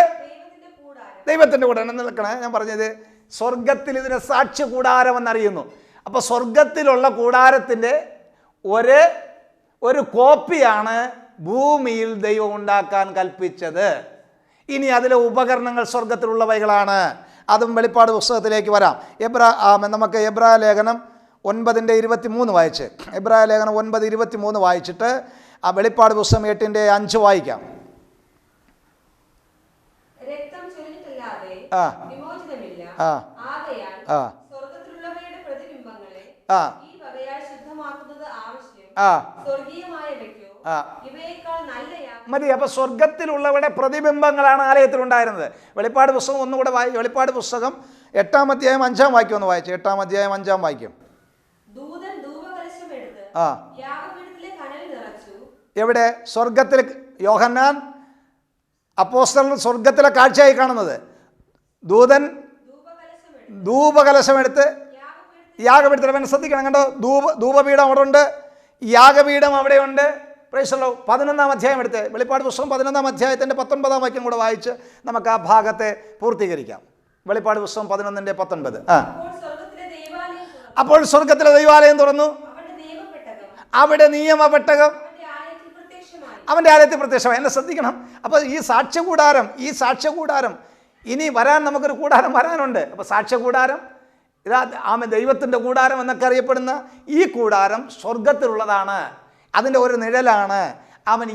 ദൈവത്തിൻ്റെ കൂടെ നിൽക്കണേ. ഞാൻ പറഞ്ഞത് സ്വർഗത്തിൽ ഇതിനെ സാക്ഷ്യ കൂടാരം എന്നറിയുന്നു. അപ്പോൾ സ്വർഗത്തിലുള്ള കൂടാരത്തിൻ്റെ ഒരു കോപ്പിയാണ് ഭൂമിയിൽ ദൈവം ഉണ്ടാക്കാൻ കൽപ്പിച്ചത്. ഇനി അതിലെ ഉപകരണങ്ങൾ സ്വർഗത്തിലുള്ളവകളാണ്. അതും വെളിപ്പാട് പുസ്തകത്തിലേക്ക് വരാം. നമുക്ക് എബ്രായ ലേഖനം 9:23 വായിച്ച്. എബ്രായ ലേഖനം 9:23 വായിച്ചിട്ട് ആ വെളിപ്പാട് പുസ്തകം 8:5 വായിക്കാം. മതി. അപ്പൊ സ്വർഗത്തിലുള്ളവരുടെ പ്രതിബിംബങ്ങളാണ് ആലയത്തിൽ ഉണ്ടായിരുന്നത്. വെളിപ്പാട് പുസ്തകം ഒന്നുകൂടെ വെളിപ്പാട് പുസ്തകം 8-ാം അധ്യായം 5-ാം വാക്യം ഒന്ന് വായിച്ചു. 8-ാം അധ്യായം 5-ാം വാക്യം. എവിടെ? സ്വർഗത്തിൽ. യോഹന്നാൻ അപ്പോസ്തലൻ സ്വർഗത്തിലെ കാഴ്ചയായി കാണുന്നത്. ദൂതൻ ധൂപകലശമെടുത്ത് യാഗപീഠത്തിൽ. ശ്രദ്ധിക്കണം, കണ്ടോ, ധൂപപീഠം അവിടെ ഉണ്ട്, യാഗപീഠം അവിടെയുണ്ട്. Price the Lord. 11-ാം അധ്യായം എടുത്ത്, വെളിപ്പാട് പുസ്തകം 11-ാം അധ്യായത്തിൻ്റെ 19-ാം വാക്യം കൂടെ വായിച്ച് നമുക്ക് ആ ഭാഗത്തെ പൂർത്തീകരിക്കാം. വെളിപ്പാട് പുസ്തകം 11:19. അപ്പോൾ സ്വർഗത്തിലെ ദൈവാലയം തുറന്നു, അവിടെ നിയമപെട്ടകം അവൻ്റെ ആലയത്തിൽ പ്രത്യക്ഷമായി. എന്നെ ശ്രദ്ധിക്കണം. അപ്പോൾ ഈ സാക്ഷ്യകൂടാരം ഇനി നമുക്കൊരു കൂടാരം വരാനുണ്ട്. അപ്പോൾ സാക്ഷ്യകൂടാരം, ഇതാ ദൈവത്തിൻ്റെ കൂടാരം എന്നൊക്കെ അറിയപ്പെടുന്ന ഈ കൂടാരം സ്വർഗത്തിലുള്ളതാണ്. അതിൻ്റെ ഒരു നിഴലാണ്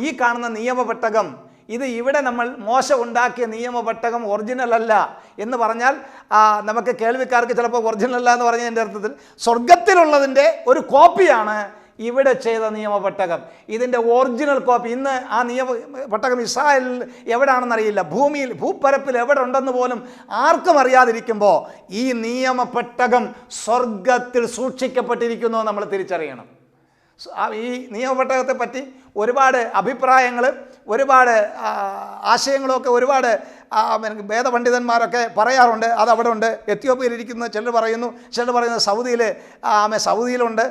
ഈ കാണുന്ന നിയമപെട്ടകം. ഇത് ഇവിടെ നമ്മൾ മോശ ഉണ്ടാക്കിയ നിയമപെട്ടകം ഒറിജിനൽ അല്ല എന്ന് പറഞ്ഞാൽ നമുക്ക് കേൾവിക്കാർക്ക് ചിലപ്പോൾ ഒറിജിനൽ അല്ല എന്ന് പറഞ്ഞതിൻ്റെ അർത്ഥത്തിൽ സ്വർഗത്തിലുള്ളതിൻ്റെ ഒരു കോപ്പിയാണ് ഇവിടെ ചെയ്ത നിയമപെട്ടകം. ഇതിൻ്റെ ഒറിജിനൽ കോപ്പി ഇന്ന് ആ നിയമപെട്ടകം ഇസ്രായേലിൽ എവിടെയാണെന്നറിയില്ല, ഭൂപ്പരപ്പിൽ എവിടെ ഉണ്ടെന്ന് പോലും ആർക്കും അറിയാതിരിക്കുമ്പോൾ ഈ നിയമപെട്ടകം സ്വർഗത്തിൽ സൂക്ഷിക്കപ്പെട്ടിരിക്കുന്നു നമ്മൾ തിരിച്ചറിയണം. ഈ നിയമപെട്ടകത്തെ പറ്റി ഒരുപാട് അഭിപ്രായങ്ങൾ, ഒരുപാട് ആശയങ്ങളൊക്കെ ഒരുപാട് വേദപണ്ഡിതന്മാരൊക്കെ പറയാറുണ്ട്, അതവിടെ ഉണ്ട്. എത്യോപ്യയിലിരിക്കുന്ന ചിലർ പറയുന്നത് സൗദിയിലുണ്ട്.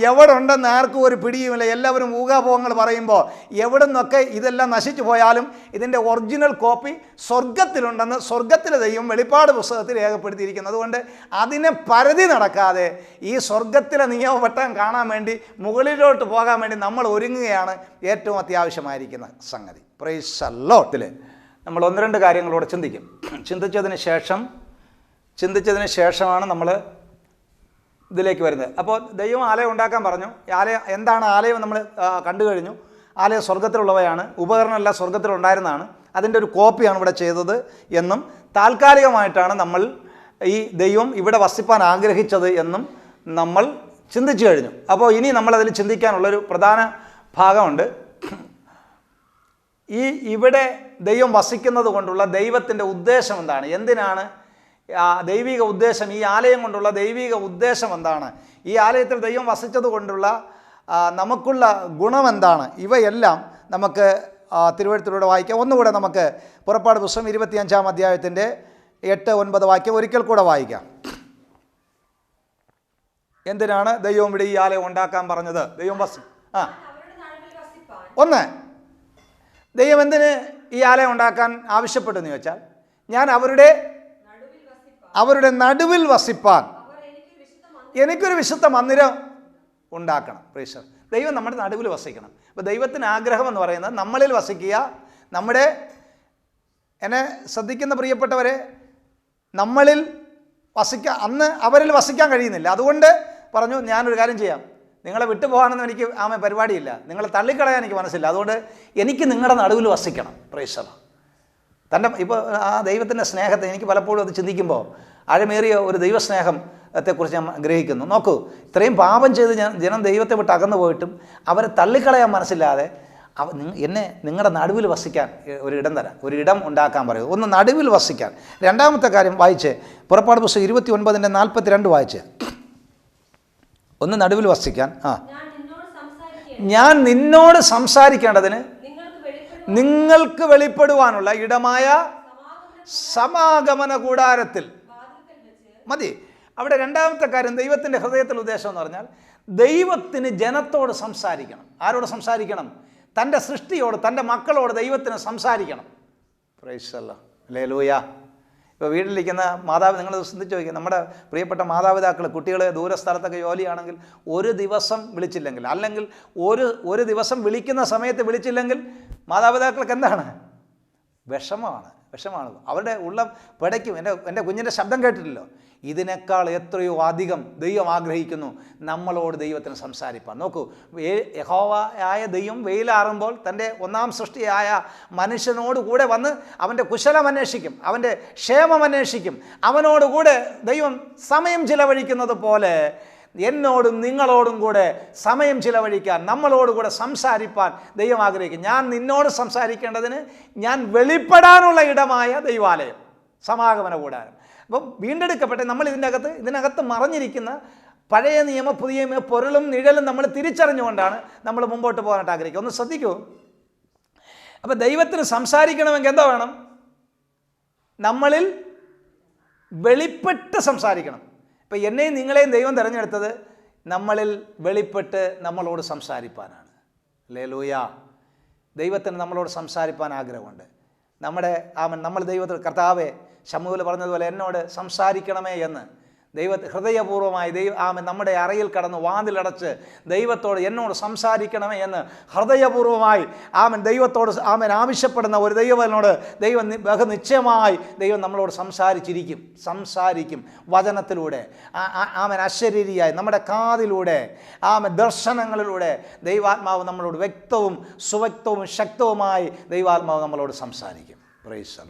എവിടെ ഉണ്ടെന്ന് ആർക്കും ഒരു പിടിയുമില്ല. എല്ലാവരും ഊഹാപോഹങ്ങൾ പറയുമ്പോൾ എവിടെ നിന്നൊക്കെ ഇതെല്ലാം നശിച്ചു പോയാലും ഇതിൻ്റെ ഒറിജിനൽ കോപ്പി സ്വർഗത്തിലുണ്ടെന്ന് സ്വർഗത്തിലെ ദൈവം വെളിപ്പാട് പുസ്തകത്തിൽ രേഖപ്പെടുത്തിയിരിക്കുന്നു. അതുകൊണ്ട് അതിനെ പരിധി നടക്കാതെ ഈ സ്വർഗത്തിലെ നിയമവട്ടം കാണാൻ വേണ്ടി മുകളിലോട്ട് പോകാൻ വേണ്ടി നമ്മൾ ഒരുങ്ങുകയാണ് ഏറ്റവും അത്യാവശ്യമായിരിക്കുന്ന സംഗതി. Price the Lord. നമ്മൾ ഒന്ന് രണ്ട് കാര്യങ്ങളോട് ചിന്തിക്കും. ചിന്തിച്ചതിന് ശേഷമാണ് നമ്മൾ ഇതിലേക്ക് വരുന്നത്. അപ്പോൾ ദൈവം ആലയം ഉണ്ടാക്കാൻ പറഞ്ഞു. എന്താണ് ആലയം നമ്മൾ കണ്ടു കഴിഞ്ഞു. ആലയം സ്വർഗത്തിലുള്ളവയാണ്, ഉപകരണമല്ല സ്വർഗത്തിലുണ്ടായിരുന്നതാണ്. അതിൻ്റെ ഒരു കോപ്പിയാണ് ഇവിടെ ചെയ്തത് എന്നും താൽക്കാലികമായിട്ടാണ് നമ്മൾ ഈ ദൈവം ഇവിടെ വസിപ്പാൻ ആഗ്രഹിച്ചത് എന്നും നമ്മൾ ചിന്തിച്ചു കഴിഞ്ഞു. അപ്പോൾ ഇനി നമ്മളതിൽ ചിന്തിക്കാനുള്ളൊരു പ്രധാന ഭാഗമുണ്ട്. ഇവിടെ ദൈവം വസിക്കുന്നത് കൊണ്ടുള്ള ദൈവത്തിൻ്റെ ഉദ്ദേശം എന്താണ്? എന്തിനാണ് ദൈവിക ഉദ്ദേശം? ഈ ആലയം കൊണ്ടുള്ള ദൈവിക ഉദ്ദേശം എന്താണ്? ഈ ആലയത്തിൽ ദൈവം വസിച്ചത് കൊണ്ടുള്ള നമുക്കുള്ള ഗുണമെന്താണ്? ഇവയെല്ലാം നമുക്ക് തിരുവഴുത്തിലൂടെ വായിക്കാം. ഒന്നുകൂടെ നമുക്ക് പുറപ്പാട് പുസ്തകം 25-ാം അധ്യായത്തിൻ്റെ 8-9 വാക്യം ഒരിക്കൽ കൂടെ വായിക്കാം. എന്തിനാണ് ദൈവം ഇവിടെ ഈ ആലയം ഉണ്ടാക്കാൻ പറഞ്ഞത്? ദൈവം എന്തിന് ഈ ആലയം ഉണ്ടാക്കാൻ ആവശ്യപ്പെട്ടെന്ന് ചോദിച്ചാൽ, ഞാൻ അവരുടെ നടുവിൽ വസിപ്പാൻ എനിക്കൊരു വിശുദ്ധ മന്ദിരം ഉണ്ടാക്കണം. പ്രൈസ്. ദൈവം നമ്മുടെ നടുവിൽ വസിക്കണം. അപ്പോൾ ദൈവത്തിന് ആഗ്രഹം എന്ന് പറയുന്നത് നമ്മളിൽ വസിക്കുക. എന്നെ ശ്രദ്ധിക്കുന്ന പ്രിയപ്പെട്ടവരെ, നമ്മളിൽ അന്ന് അവരിൽ വസിക്കാൻ കഴിയുന്നില്ല. അതുകൊണ്ട് പറഞ്ഞു, ഞാനൊരു കാര്യം ചെയ്യാം, നിങ്ങളെ വിട്ടുപോകാനൊന്നും എനിക്ക് പരിപാടിയില്ല, നിങ്ങളെ തള്ളിക്കളയാൻ എനിക്ക് മനസ്സില്ല, അതുകൊണ്ട് എനിക്ക് നിങ്ങളുടെ നടുവിൽ വസിക്കണം. പ്രൈസ്. ഇപ്പോൾ ആ ദൈവത്തിൻ്റെ സ്നേഹത്തെ എനിക്ക് പലപ്പോഴും അത് ചിന്തിക്കുമ്പോൾ ആഴമേറിയ ഒരു ദൈവസ്നേഹത്തെക്കുറിച്ച് ഞാൻ ഗ്രഹിക്കുന്നു. നോക്കൂ, ഇത്രയും പാപം ചെയ്ത് ജനം ദൈവത്തെ വിട്ട് അകന്നു പോയിട്ടും അവരെ തള്ളിക്കളയാൻ മനസ്സില്ലാതെ എന്നെ നിങ്ങളുടെ നടുവിൽ വസിക്കാൻ ഒരു ഇടം ഉണ്ടാക്കാൻ പറയും. ഒന്ന് നടുവിൽ വസിക്കാൻ. രണ്ടാമത്തെ കാര്യം വായിച്ച് പുറപ്പാട് പുസ്തകം 29-42 വായിച്ച്. ഒന്ന് നടുവിൽ വസിക്കാൻ. ഞാൻ നിന്നോട് സംസാരിക്കേണ്ടതിന് നിങ്ങൾക്ക് വെളിപ്പെടുവാനുള്ള ഇടമായ സമാഗമന കൂടാരത്തിൽ മതി. അവിടെ രണ്ടാമത്തെ കാര്യം ദൈവത്തിൻ്റെ ഹൃദയത്തിൽ ഉദ്ദേശം എന്ന് പറഞ്ഞാൽ ദൈവത്തിന് ജനത്തോട് സംസാരിക്കണം. ആരോട് സംസാരിക്കണം? തൻ്റെ സൃഷ്ടിയോട്, തൻ്റെ മക്കളോട് ദൈവത്തിന് സംസാരിക്കണം. Price the Lord. ഹല്ലേലൂയ. ഇപ്പോൾ വീട്ടിലിരിക്കുന്ന നിങ്ങൾ ചിന്തിച്ച് നോക്കുക, നമ്മുടെ പ്രിയപ്പെട്ട മാതാപിതാക്കൾ കുട്ടികൾ ദൂരസ്ഥലത്തൊക്കെ ജോലിയാണെങ്കിൽ ഒരു ദിവസം വിളിച്ചില്ലെങ്കിൽ, അല്ലെങ്കിൽ ഒരു ദിവസം വിളിക്കുന്ന സമയത്ത് വിളിച്ചില്ലെങ്കിൽ മാതാപിതാക്കൾക്ക് എന്താണ്? വിഷമമാണ്. അവരുടെ ഉള്ളം പിടയ്ക്കും. എൻ്റെ കുഞ്ഞിൻ്റെ ശബ്ദം കേട്ടിട്ടില്ലോ? ഇതിനേക്കാൾ എത്രയോ അധികം ദൈവം ആഗ്രഹിക്കുന്നു നമ്മളോട് ദൈവത്തിന് സംസാരിപ്പാൻ. നോക്കൂ, യഹോവയായ ദൈവം വെയിലാറുമ്പോൾ തൻ്റെ ഒന്നാം സൃഷ്ടിയായ മനുഷ്യനോട് കൂടെ വന്ന് അവൻ്റെ കുശലം അന്വേഷിക്കും, അവൻ്റെ ക്ഷേമം അന്വേഷിക്കും. അവനോടുകൂടെ ദൈവം സമയം ചിലവഴിക്കുന്നത് പോലെ എന്നോടും നിങ്ങളോടും കൂടെ സമയം ചിലവഴിക്കാൻ, നമ്മളോടുകൂടെ സംസാരിപ്പാൻ ദൈവം ആഗ്രഹിക്കും. ഞാൻ നിന്നോട് സംസാരിക്കേണ്ടതിന് ഞാൻ വെളിപ്പെടാനുള്ള ഇടമായ ദൈവാലയം, സമാഗമന കൂടാരം. അപ്പം വീണ്ടെടുക്കപ്പെട്ട നമ്മൾ ഇതിനകത്ത് മറഞ്ഞിരിക്കുന്ന പഴയ നിയമ പുതിയ നിയമ പൊരുളും നിഴലും നമ്മൾ തിരിച്ചറിഞ്ഞുകൊണ്ടാണ് നമ്മൾ മുമ്പോട്ട് പോകാനായിട്ട് ആഗ്രഹിക്കുക. ഒന്ന് ശ്രദ്ധിക്കൂ. അപ്പോൾ ദൈവത്തിന് സംസാരിക്കണമെങ്കിൽ എന്താ വേണം? നമ്മളിൽ വെളിപ്പെട്ട് സംസാരിക്കണം. ഇപ്പം എന്നെയും നിങ്ങളെയും ദൈവം തിരഞ്ഞെടുത്തത് നമ്മളിൽ വെളിപ്പെട്ട് നമ്മളോട് സംസാരിപ്പാനാണ്. ഹല്ലേലൂയ. ദൈവത്തിന് നമ്മളോട് സംസാരിപ്പാൻ ആഗ്രഹമുണ്ട്. നമ്മൾ ദൈവത്തിൽ, കർത്താവേ, ശമൂവേൽ പറഞ്ഞതുപോലെ എന്നോട് സംസാരിക്കണമേ എന്ന് ഹൃദയപൂർവ്വമായി നമ്മുടെ അറയിൽ കടന്ന് വാതിലടച്ച് ദൈവത്തോട് എന്നോട് സംസാരിക്കണമേ എന്ന് ഹൃദയപൂർവ്വമായി ദൈവത്തോട് ആവശ്യപ്പെടുന്ന ഒരു ദൈവത്തിനോട് ദൈവം ബഹുനിശ്ചയമായി ദൈവം നമ്മളോട് സംസാരിക്കും വചനത്തിലൂടെ, അശരീരിയായി നമ്മുടെ കാതിലൂടെ, ദർശനങ്ങളിലൂടെ ദൈവാത്മാവ് നമ്മളോട് വ്യക്തവും സുവ്യക്തവും ശക്തവുമായി ദൈവാത്മാവ് നമ്മളോട് സംസാരിക്കും.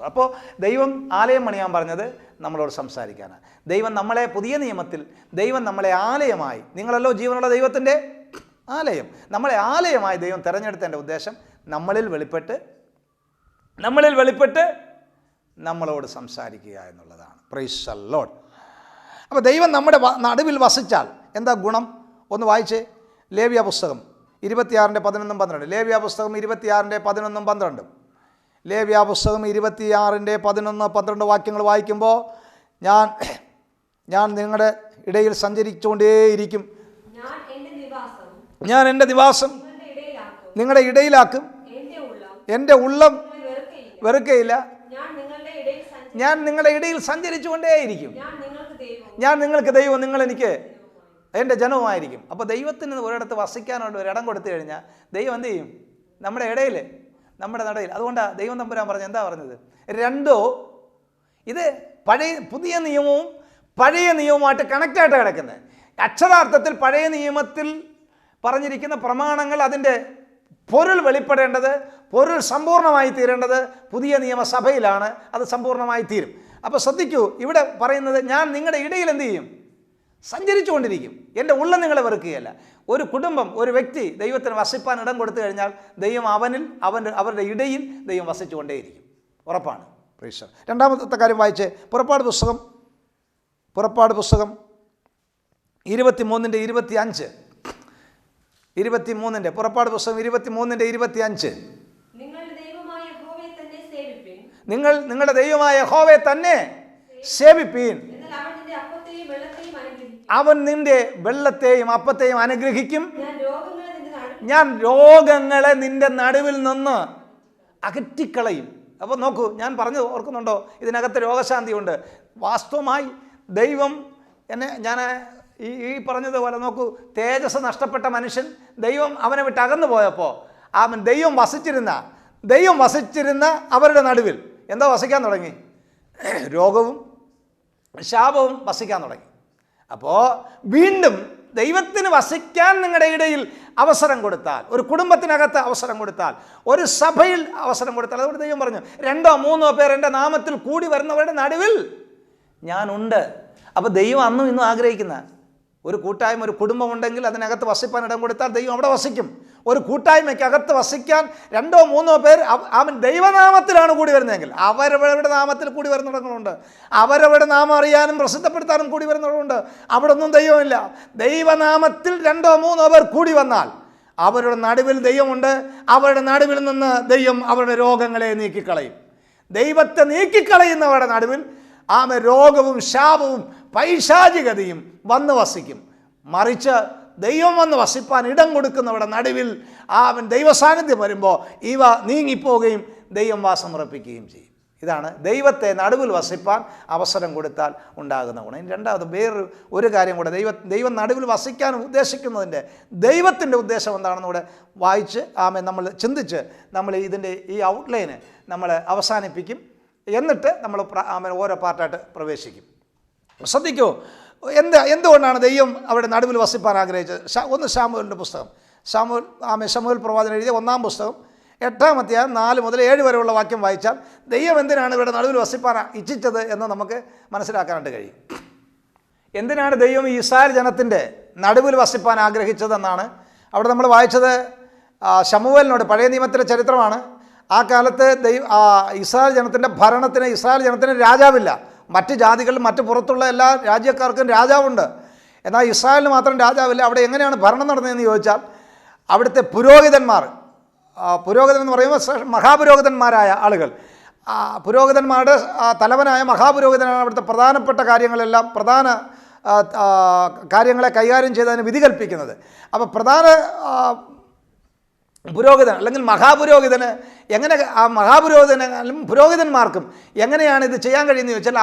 അപ്പോൾ ദൈവം ആലയം പണിയാൻ പറഞ്ഞത് നമ്മളോട് സംസാരിക്കാനാണ്. ദൈവം നമ്മളെ, പുതിയ നിയമത്തിൽ ദൈവം നമ്മളെ ആലയമായി, നിങ്ങളല്ലോ ജീവനുള്ള ദൈവത്തിൻ്റെ ആലയം, നമ്മളെ ആലയമായി ദൈവം തിരഞ്ഞെടുത്തതിൻ്റെ ഉദ്ദേശം നമ്മളിൽ വെളിപ്പെട്ട് നമ്മളോട് സംസാരിക്കുക എന്നുള്ളതാണ്. Price the Lord. അപ്പോൾ ദൈവം നമ്മുടെ നടുവിൽ വസിച്ചാൽ എന്താ ഗുണം? ഒന്ന് വായിച്ച് ലേവ്യ പുസ്തകം 26-11-12. ലേവ്യ പുസ്തകം 26-11-12. ലേവ്യ പുസ്തകം 26:11-12 വാക്യങ്ങൾ വായിക്കുമ്പോൾ ഞാൻ നിങ്ങളുടെ ഇടയിൽ സഞ്ചരിച്ചുകൊണ്ടേയിരിക്കും. ഞാൻ എൻ്റെ നിവാസം നിങ്ങളുടെ ഇടയിലാക്കും. എൻ്റെ ഉള്ളം വെറുക്കയില്ല. ഞാൻ നിങ്ങളുടെ ഇടയിൽ സഞ്ചരിച്ചുകൊണ്ടേയിരിക്കും. ഞാൻ നിങ്ങൾക്ക് ദൈവം, നിങ്ങൾ എനിക്ക് എൻ്റെ ജനവുമായിരിക്കും. അപ്പോൾ ദൈവത്തിന് ഒരിടത്ത് വസിക്കാനുള്ള ഒരിടം കൊടുത്തു കഴിഞ്ഞാൽ ദൈവം എന്ത് ചെയ്യും? നമ്മുടെ ഇടയിൽ, നമ്മുടെ നടയിൽ. അതുകൊണ്ടാണ് ദൈവം തമ്പുരാൻ പറഞ്ഞത്, എന്താ പറഞ്ഞത്? രണ്ടോ, ഇത് പുതിയ നിയമവും പഴയ നിയമവുമായിട്ട് കണക്റ്റായിട്ട് കിടക്കുന്നത്. അക്ഷരാർത്ഥത്തിൽ പഴയ നിയമത്തിൽ പറഞ്ഞിരിക്കുന്ന പ്രമാണങ്ങൾ, അതിൻ്റെ പൊരുൾ വെളിപ്പെടേണ്ടത്, പൊരുൾ സമ്പൂർണ്ണമായി തീരേണ്ടത് പുതിയ നിയമസഭയിലാണ്. അത് സമ്പൂർണ്ണമായി തീരും. അപ്പോൾ ശ്രദ്ധിക്കൂ, ഇവിടെ പറയുന്നത് ഞാൻ നിങ്ങളുടെ ഇടയിൽ എന്ത് ചെയ്യും? സഞ്ചരിച്ചു കൊണ്ടിരിക്കും. എൻ്റെ ഉള്ളം നിങ്ങളെ വെറുക്കുകയല്ല. ഒരു കുടുംബം, ഒരു വ്യക്തി ദൈവത്തിന് വസിപ്പാൻ ഇടം കൊടുത്തു കഴിഞ്ഞാൽ ദൈവം അവരുടെ ഇടയിൽ ദൈവം വസിച്ചുകൊണ്ടേയിരിക്കും. ഉറപ്പാണ്. പ്രീശർ. രണ്ടാമത്തെ കാര്യം വായിച്ച് പുറപ്പാട് പുസ്തകം 23:25. പുറപ്പാട് പുസ്തകം 23:25. നിങ്ങൾ നിങ്ങളുടെ ദൈവമായ യഹോവയെ തന്നെ സേവിപ്പീൻ. അവൻ നിന്റെ വെള്ളത്തെയും അപ്പത്തെയും അനുഗ്രഹിക്കും. ഞാൻ രോഗങ്ങളെ നിന്റെ നടുവിൽ നിന്ന് അകറ്റിക്കളയും. അപ്പോൾ നോക്കൂ, ഞാൻ പറഞ്ഞത് ഓർക്കുന്നുണ്ടോ? ഇതിനകത്ത് രോഗശാന്തിയുണ്ട്. വാസ്തവമായി ദൈവം ഞാൻ ഈ പറഞ്ഞതുപോലെ നോക്കൂ, തേജസ് നഷ്ടപ്പെട്ട മനുഷ്യൻ ദൈവം അവനെ വിട്ട് അകന്നു പോയപ്പോൾ ദൈവം വസിച്ചിരുന്ന അവരുടെ നടുവിൽ എന്താ വസിക്കാൻ തുടങ്ങി? രോഗവും ശാപവും വസിക്കാൻ തുടങ്ങി. അപ്പോൾ വീണ്ടും ദൈവത്തിന് വസിക്കാൻ നിങ്ങളുടെ ഇടയിൽ അവസരം കൊടുത്താൽ, ഒരു കുടുംബത്തിനകത്ത് അവസരം കൊടുത്താൽ, ഒരു സഭയിൽ അവസരം കൊടുത്താൽ, അതുകൊണ്ട് ദൈവം പറഞ്ഞു 2-3 പേർ എൻ്റെ നാമത്തിൽ കൂടി വരുന്നവരുടെ നടുവിൽ ഞാനുണ്ട്. അപ്പോൾ ദൈവം അന്നും ഇന്നും ആഗ്രഹിക്കുന്ന ഒരു കൂട്ടായ്മ, ഒരു കുടുംബം ഉണ്ടെങ്കിൽ അതിനകത്ത് വസിപ്പാൻ ഇടം കൊടുത്താൽ ദൈവം അവിടെ വസിക്കും. ഒരു കൂട്ടായ്മയ്ക്കകത്ത് വസിക്കാൻ 2-3 പേർ അവൻ ദൈവനാമത്തിലാണ് കൂടി വരുന്നതെങ്കിൽ, അവരവരുടെ നാമത്തിൽ കൂടി വരുന്നിടങ്ങളുണ്ട്. അവരവരുടെ നാമം അറിയാനും പ്രസിദ്ധപ്പെടുത്താനും കൂടി വരുന്നവരുണ്ട്. അവിടെ ഒന്നും ദൈവമില്ല. ദൈവനാമത്തിൽ 2-3 പേർ കൂടി വന്നാൽ അവരുടെ നടുവിൽ ദൈവമുണ്ട്. അവരുടെ നടുവിൽ നിന്ന് ദൈവം അവരുടെ രോഗങ്ങളെ നീക്കിക്കളയും. ദൈവത്തെ നീക്കിക്കളയുന്നവരുടെ നടുവിൽ രോഗവും ശാപവും പൈശാചികതയും വന്ന് വസിക്കും. മറിച്ച് ദൈവം വന്ന് വസിപ്പാൻ ഇടം കൊടുക്കുന്നവരുടെ നടുവിൽ ദൈവസാന്നിധ്യം വരുമ്പോൾ ഇവ നീങ്ങിപ്പോവുകയും ദൈവം വാസം ഉറപ്പിക്കുകയും ചെയ്യും. ഇതാണ് ദൈവത്തെ നടുവിൽ വസിപ്പാൻ അവസരം കൊടുത്താൽ ഉണ്ടാകുന്ന ഗുണം. ഇനി രണ്ടാമത് ഒരു കാര്യം കൂടെ, ദൈവം നടുവിൽ വസിക്കാൻ ഉദ്ദേശിക്കുന്നതിൻ്റെ ദൈവത്തിൻ്റെ ഉദ്ദേശം എന്താണെന്ന് കൂടെ വായിച്ച് നമ്മൾ ചിന്തിച്ച് നമ്മൾ ഇതിൻ്റെ ഈ ഔട്ട്ലൈന് നമ്മൾ അവസാനിപ്പിക്കും. എന്നിട്ട് നമ്മൾ ഓരോ പാർട്ടായിട്ട് പ്രവേശിക്കും. ശ്രദ്ധിക്കൂ, എന്തുകൊണ്ടാണ് ദൈവം അവിടെ നടുവിൽ വസിപ്പാൻ ആഗ്രഹിച്ചത്? ഒന്ന് ശമൂവേലിൻ്റെ പുസ്തകം, ശമൂവേൽ പ്രവാചകൻ എഴുതിയ 1-ാം പുസ്തകം 8-ാം അധ്യായം 4 മുതൽ 7 വരെയുള്ള വാക്യം വായിച്ചാൽ ദൈവം എന്തിനാണ് ഇവിടെ നടുവിൽ വസിപ്പാൻ ഇച്ഛിച്ചത് എന്ന് നമുക്ക് മനസ്സിലാക്കാനായിട്ട് കഴിയും. എന്തിനാണ് ദൈവം ഈ ഇസ്രായേൽ ജനത്തിൻ്റെ നടുവിൽ വസിപ്പാൻ ആഗ്രഹിച്ചതെന്നാണ് അവിടെ നമ്മൾ വായിച്ചത്. ശമൂവേലിനോട്, പഴയ നിയമത്തിലെ ചരിത്രമാണ്. ആ കാലത്ത് ഇസ്രായേൽ ജനത്തിന് രാജാവില്ല. മറ്റ് ജാതികളിലും മറ്റ് പുറത്തുള്ള എല്ലാ രാജ്യക്കാർക്കും രാജാവുണ്ട്. എന്നാൽ ഇസ്രായേലിന് മാത്രം രാജാവില്ല. അവിടെ എങ്ങനെയാണ് ഭരണം നടന്നതെന്ന് ചോദിച്ചാൽ അവിടുത്തെ പുരോഹിതൻ എന്ന് പറയുമ്പോൾ മഹാപുരോഹിതന്മാരായ ആളുകൾ, പുരോഹിതന്മാരുടെ തലവനായ മഹാപുരോഹിതനാണ് അവിടുത്തെ പ്രധാനപ്പെട്ട കാര്യങ്ങളെ കൈകാര്യം ചെയ്തതിന് വിധി കൽപ്പിക്കുന്നത്. അപ്പോൾ പ്രധാന പുരോഹിതൻ അല്ലെങ്കിൽ മഹാപുരോഹിതന് എങ്ങനെ, ആ മഹാപുരോഹിതനും പുരോഹിതന്മാർക്കും എങ്ങനെയാണ് ഇത് ചെയ്യാൻ കഴിയുന്നത് ചോദിച്ചാൽ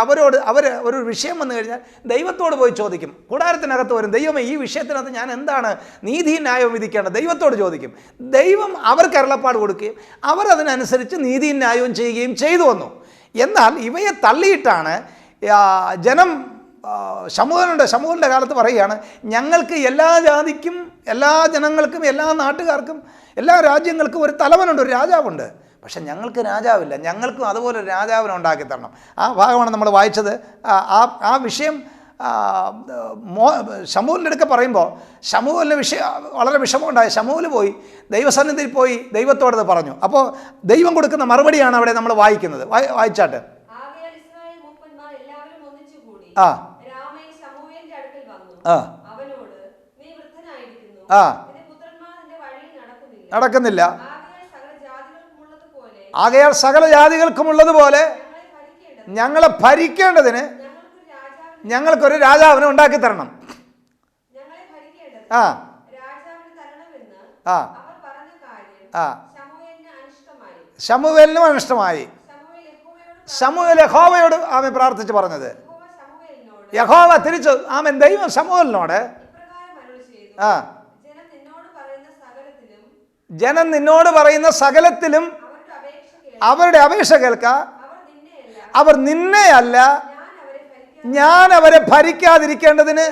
അവർ ഒരു വിഷയം വന്നു കഴിഞ്ഞാൽ ദൈവത്തോട് പോയി ചോദിക്കും. കൂടാരത്തിനകത്ത് വരും, ദൈവമേ ഈ വിഷയത്തിനകത്ത് ഞാൻ എന്താണ് നീതി ന്യായവും വിധിക്കേണ്ടത്? ദൈവത്തോട് ചോദിക്കും. ദൈവം അവർക്ക് അരുളപ്പാട് കൊടുക്കുകയും അവർ അതിനനുസരിച്ച് നീതി ന്യായവും ചെയ്യുകയും ചെയ്തു വന്നു. എന്നാൽ ഇവയെ തള്ളിയിട്ടാണ് ജനം ശമൂവേലിൻ്റെ കാലത്ത് പറയുകയാണ്, ഞങ്ങൾക്ക് എല്ലാ ജാതിക്കും, എല്ലാ ജനങ്ങൾക്കും, എല്ലാ നാട്ടുകാർക്കും, എല്ലാ രാജ്യങ്ങൾക്കും ഒരു തലവനുണ്ട്, ഒരു രാജാവുണ്ട്. പക്ഷെ ഞങ്ങൾക്ക് രാജാവില്ല. ഞങ്ങൾക്കും അതുപോലെ ഒരു രാജാവിനെ ഉണ്ടാക്കി തരണം. ആ ഭാഗമാണ് നമ്മൾ വായിച്ചത്. ആ വിഷയം ശമൂവേലിൻ്റെ അടുക്ക പറയുമ്പോൾ ശമൂവേലിന് വളരെ വിഷമമുണ്ടായി. ശമൂവേൽ പോയി ദൈവസന്നിധിയിൽ പോയി ദൈവത്തോടത് പറഞ്ഞു. അപ്പോൾ ദൈവം കൊടുക്കുന്ന മറുപടിയാണ് അവിടെ നമ്മൾ വായിക്കുന്നത്. വായിച്ചാട്ട് നടക്കുന്നില്ല. ആകയാൽ സകല ജാതികൾക്കും ഉള്ളതുപോലെ ഞങ്ങളെ ഭരിക്കേണ്ടതിന് ഞങ്ങൾക്കൊരു രാജാവിനെ ഉണ്ടാക്കി തരണം. ആ ആ ആ ശമൂവേലിനും അനിഷ്ടമായി. ശമൂവേൽ യഹോവയോട് ആമൻ പ്രാർത്ഥിച്ച് പറഞ്ഞത്, യഹോവ തിരിച്ചു ആമൻ ദൈവം ശമൂവേലിനോട് ആ ജനം നിന്നോട് പറയുന്ന സകലത്തിലും അവരുടെ അപേക്ഷ കേൾക്ക, അവർ നിന്നെയല്ല ഞാൻ അവരെ ഭരിക്കാതിരിക്കേണ്ടതിന്